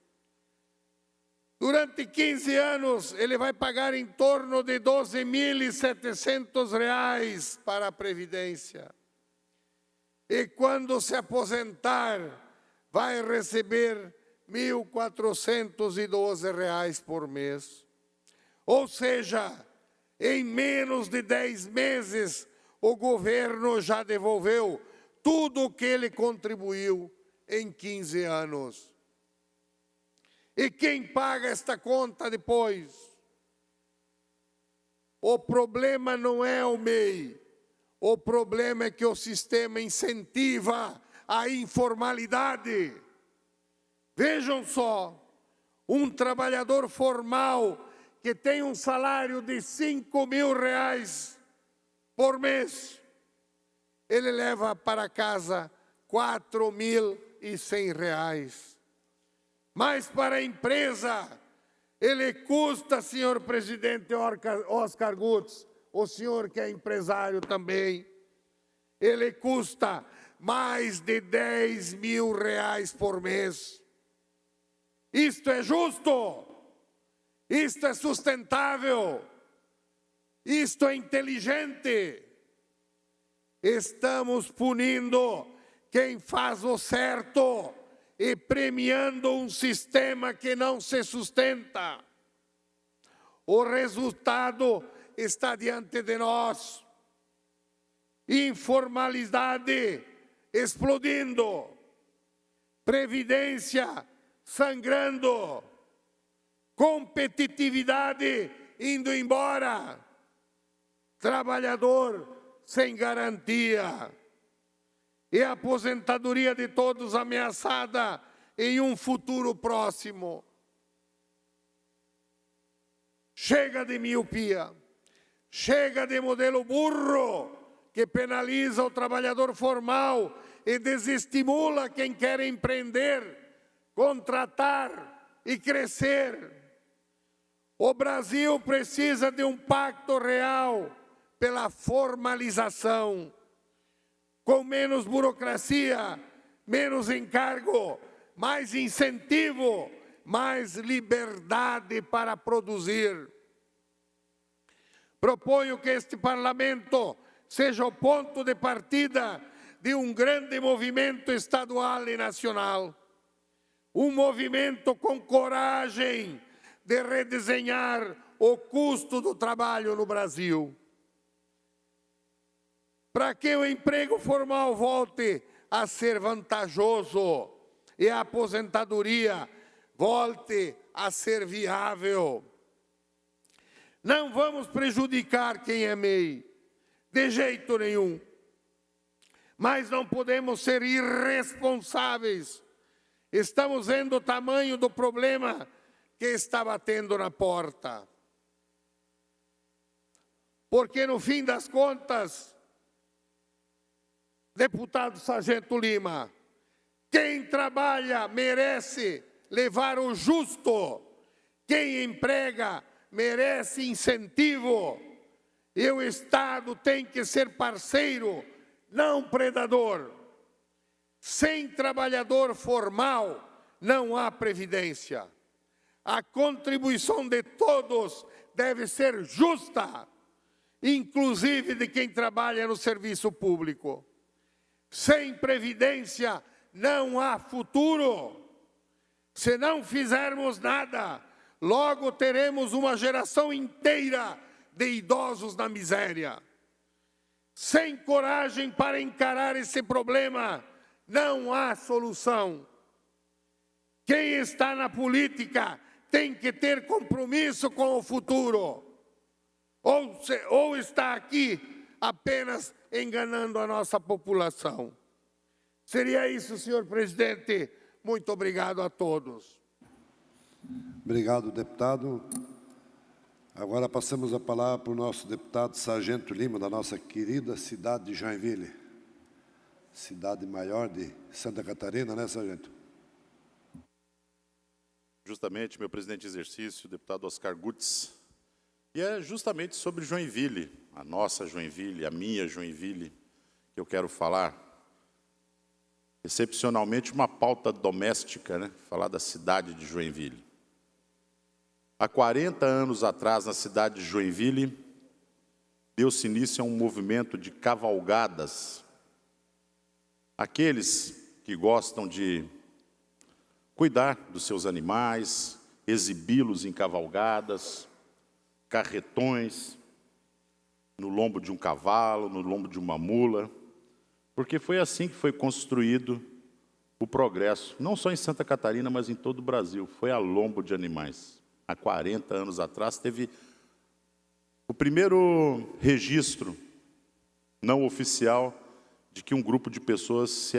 Durante 15 anos, ele vai pagar em torno de R$ 12.700 para a Previdência. E quando se aposentar, vai receber R$ 1.412 por mês. Ou seja, em menos de 10 meses, o governo já devolveu tudo o que ele contribuiu em 15 anos. E quem paga esta conta depois? O problema não é o MEI. O problema é que o sistema incentiva a informalidade. Vejam só, um trabalhador formal que tem um salário de R$ 5.000 por mês, ele leva para casa R$ 4.100. Mas para a empresa, ele custa, senhor presidente Oscar Gutz, o senhor que é empresário também, ele custa mais de R$ 10.000 por mês. Isto é justo? Isto é sustentável? Isto é inteligente? Estamos punindo quem faz o certo e premiando um sistema que não se sustenta. O resultado está diante de nós. Informalidade explodindo, previdência sangrando, competitividade indo embora, trabalhador sem garantia e a aposentadoria de todos ameaçada em um futuro próximo. Chega de miopia, chega de modelo burro que penaliza o trabalhador formal e desestimula quem quer empreender, contratar e crescer. O Brasil precisa de um pacto real pela formalização, com menos burocracia, menos encargo, mais incentivo, mais liberdade para produzir. Proponho que este parlamento seja o ponto de partida de um grande movimento estadual e nacional. Um movimento com coragem de redesenhar o custo do trabalho no Brasil. para que o emprego formal volte a ser vantajoso e a aposentadoria volte a ser viável. Não vamos prejudicar quem é MEI, de jeito nenhum. Mas não podemos ser irresponsáveis. Estamos vendo o tamanho do problema que está batendo na porta. Porque, no fim das contas, deputado Sargento Lima, quem trabalha merece levar o justo, quem emprega merece incentivo, e o Estado tem que ser parceiro, não predador. Sem trabalhador formal, não há previdência. A contribuição de todos deve ser justa, inclusive de quem trabalha no serviço público. Sem previdência, não há futuro. Se não fizermos nada, logo teremos uma geração inteira de idosos na miséria. Sem coragem para encarar esse problema, não há solução. Quem está na política tem que ter compromisso com o futuro. Ou está aqui apenas enganando a nossa população. Seria isso, senhor presidente. Muito obrigado a todos. Obrigado, deputado. Agora passamos a palavra para o nosso deputado Sargento Lima, da nossa querida cidade de Joinville. Cidade maior de Santa Catarina, né, Sargento? Justamente, meu presidente de exercício, o deputado Oscar Gutz. E é justamente sobre Joinville, a nossa Joinville, a minha Joinville, que eu quero falar. Excepcionalmente, uma pauta doméstica, né? Falar da cidade de Joinville. Há 40 anos atrás, na cidade de Joinville, deu-se início a um movimento de cavalgadas. Aqueles que gostam de cuidar dos seus animais, exibi-los em cavalgadas, carretões, no lombo de um cavalo, no lombo de uma mula, porque foi assim que foi construído o progresso, não só em Santa Catarina, mas em todo o Brasil, foi a lombo de animais. Há 40 anos atrás teve o primeiro registro não oficial de que um grupo de pessoas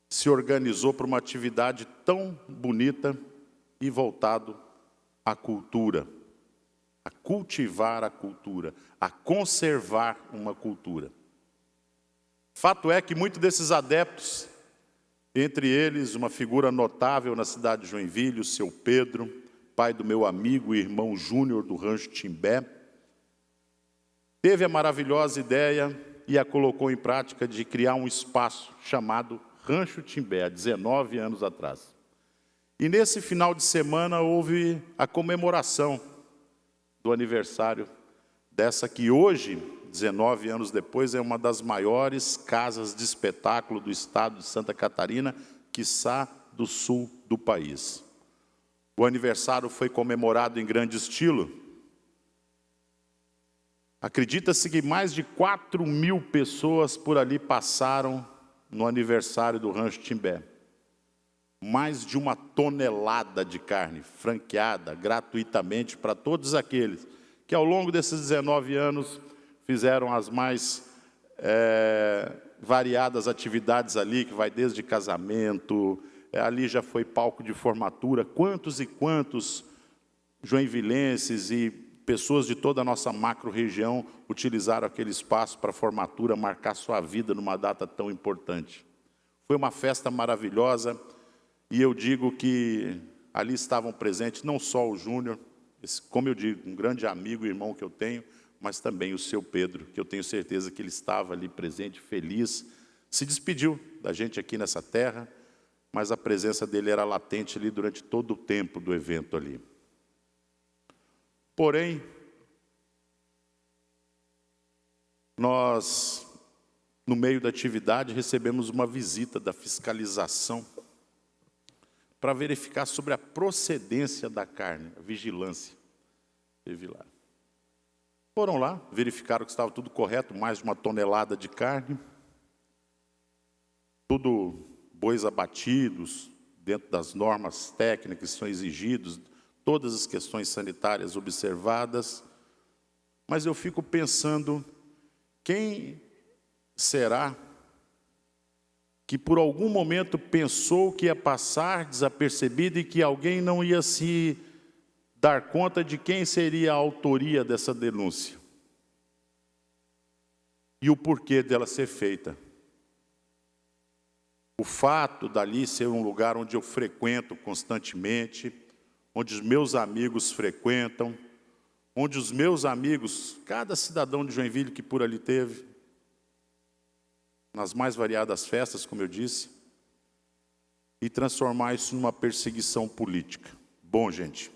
se organizou para uma atividade tão bonita e voltado à cultura, a cultivar a cultura, a conservar uma cultura. Fato é que muitos desses adeptos, entre eles uma figura notável na cidade de Joinville, o seu Pedro, pai do meu amigo e irmão Júnior do Rancho Timbé, teve a maravilhosa ideia e a colocou em prática de criar um espaço chamado Rancho Timbé, há 19 anos atrás. E nesse final de semana houve a comemoração do aniversário dessa que hoje, 19 anos depois, é uma das maiores casas de espetáculo do estado de Santa Catarina, quiçá do sul do país. O aniversário foi comemorado em grande estilo. Acredita-se que mais de 4.000 pessoas por ali passaram no aniversário do Rancho Timbé. Mais de 1 tonelada de carne franqueada gratuitamente para todos aqueles que, ao longo desses 19 anos, fizeram as mais variadas atividades ali, que vai desde casamento, ali já foi palco de formatura. Quantos e quantos joinvilenses e pessoas de toda a nossa macro-região utilizaram aquele espaço para formatura, marcar sua vida numa data tão importante. Foi uma festa maravilhosa e eu digo que ali estavam presentes não só o Júnior, como eu digo, um grande amigo e irmão que eu tenho, mas também o seu Pedro, que eu tenho certeza que ele estava ali presente, feliz, se despediu da gente aqui nessa terra, mas a presença dele era latente ali durante todo o tempo do evento ali. Porém, nós, no meio da atividade, recebemos uma visita da fiscalização para verificar sobre a procedência da carne, a vigilância. Teve lá. Foram lá, verificaram que estava tudo correto, mais de 1 tonelada de carne, tudo bois abatidos, dentro das normas técnicas que são exigidas, todas as questões sanitárias observadas. Mas eu fico pensando, quem será que por algum momento pensou que ia passar desapercebido e que alguém não ia se dar conta de quem seria a autoria dessa denúncia? E o porquê dela ser feita? O fato dali ser um lugar onde eu frequento constantemente, onde os meus amigos frequentam, onde os meus amigos, cada cidadão de Joinville que por ali teve, nas mais variadas festas, como eu disse, e transformar isso numa perseguição política. Bom, gente,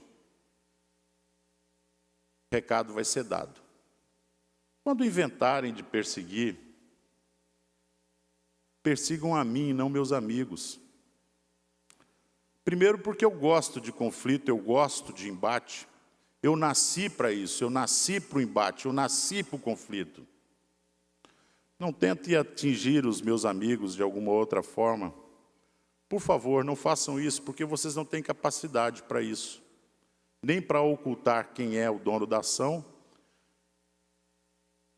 o recado vai ser dado. Quando inventarem de perseguir, persigam a mim e não meus amigos. Primeiro porque eu gosto de conflito, eu gosto de embate. Eu nasci para isso, eu nasci para o embate, eu nasci para o conflito. Não tente atingir os meus amigos de alguma outra forma. Por favor, não façam isso, porque vocês não têm capacidade para isso. Nem para ocultar quem é o dono da ação,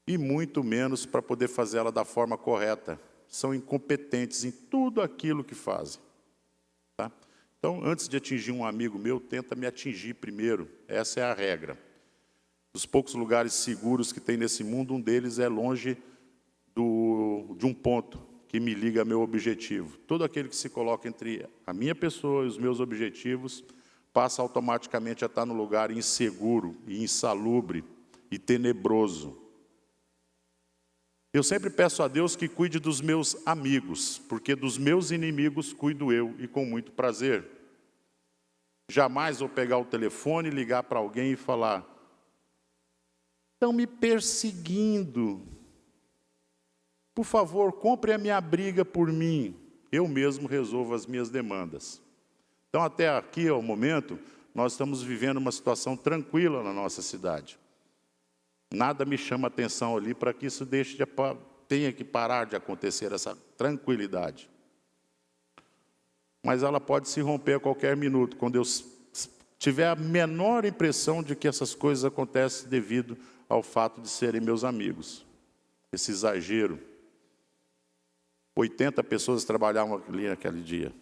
e muito menos para poder fazê-la da forma correta. São incompetentes em tudo aquilo que fazem. Tá? Então, antes de atingir um amigo meu, tenta me atingir primeiro. Essa é a regra. Dos poucos lugares seguros que tem nesse mundo, um deles é longe de um ponto que me liga ao meu objetivo. Todo aquele que se coloca entre a minha pessoa e os meus objetivos passa automaticamente a estar no lugar inseguro e insalubre e tenebroso. Eu sempre peço a Deus que cuide dos meus amigos, porque dos meus inimigos cuido eu, e com muito prazer. Jamais vou pegar o telefone, ligar para alguém e falar: estão me perseguindo. Por favor, compre a minha briga por mim. Eu mesmo resolvo as minhas demandas. Então, até aqui, ao momento, nós estamos vivendo uma situação tranquila na nossa cidade. Nada me chama atenção ali para que isso tenha que parar de acontecer, essa tranquilidade. Mas ela pode se romper a qualquer minuto, quando eu tiver a menor impressão de que essas coisas acontecem devido ao fato de serem meus amigos. Esse exagero. 80 pessoas trabalhavam ali naquele dia.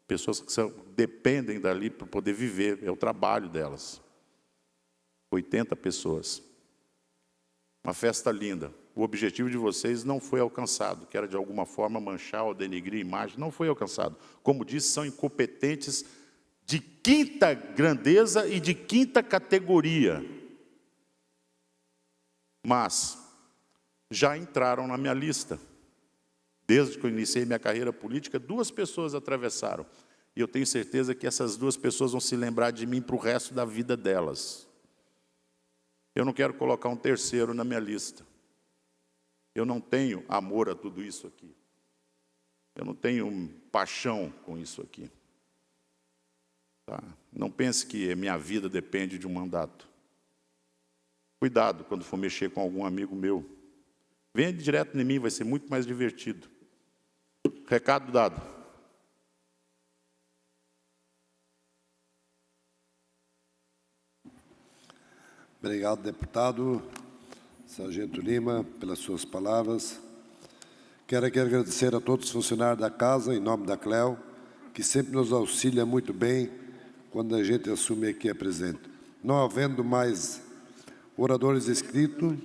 Pessoas que dependem dali para poder viver, é o trabalho delas. 80 pessoas. Uma festa linda. O objetivo de vocês não foi alcançado, que era de alguma forma manchar ou denegrir a imagem, não foi alcançado. Como disse, são incompetentes de quinta grandeza e de quinta categoria. Mas já entraram na minha lista. Desde que eu iniciei minha carreira política, 2 pessoas atravessaram. E eu tenho certeza que essas 2 pessoas vão se lembrar de mim para o resto da vida delas. Eu não quero colocar um terceiro na minha lista. Eu não tenho amor a tudo isso aqui. Eu não tenho paixão com isso aqui. Tá? Não pense que a minha vida depende de um mandato. Cuidado quando for mexer com algum amigo meu. Venha direto em mim, vai ser muito mais divertido. Recado dado. Obrigado, deputado Sargento Lima, pelas suas palavras. Quero aqui agradecer a todos os funcionários da casa, em nome da CLEO, que sempre nos auxilia muito bem quando a gente assume aqui a presidente. Não havendo mais oradores inscritos,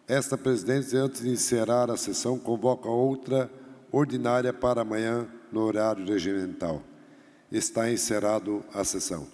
esta presidência, antes de encerrar a sessão, convoca outra ordinária para amanhã, no horário regimental. Está encerrado a sessão.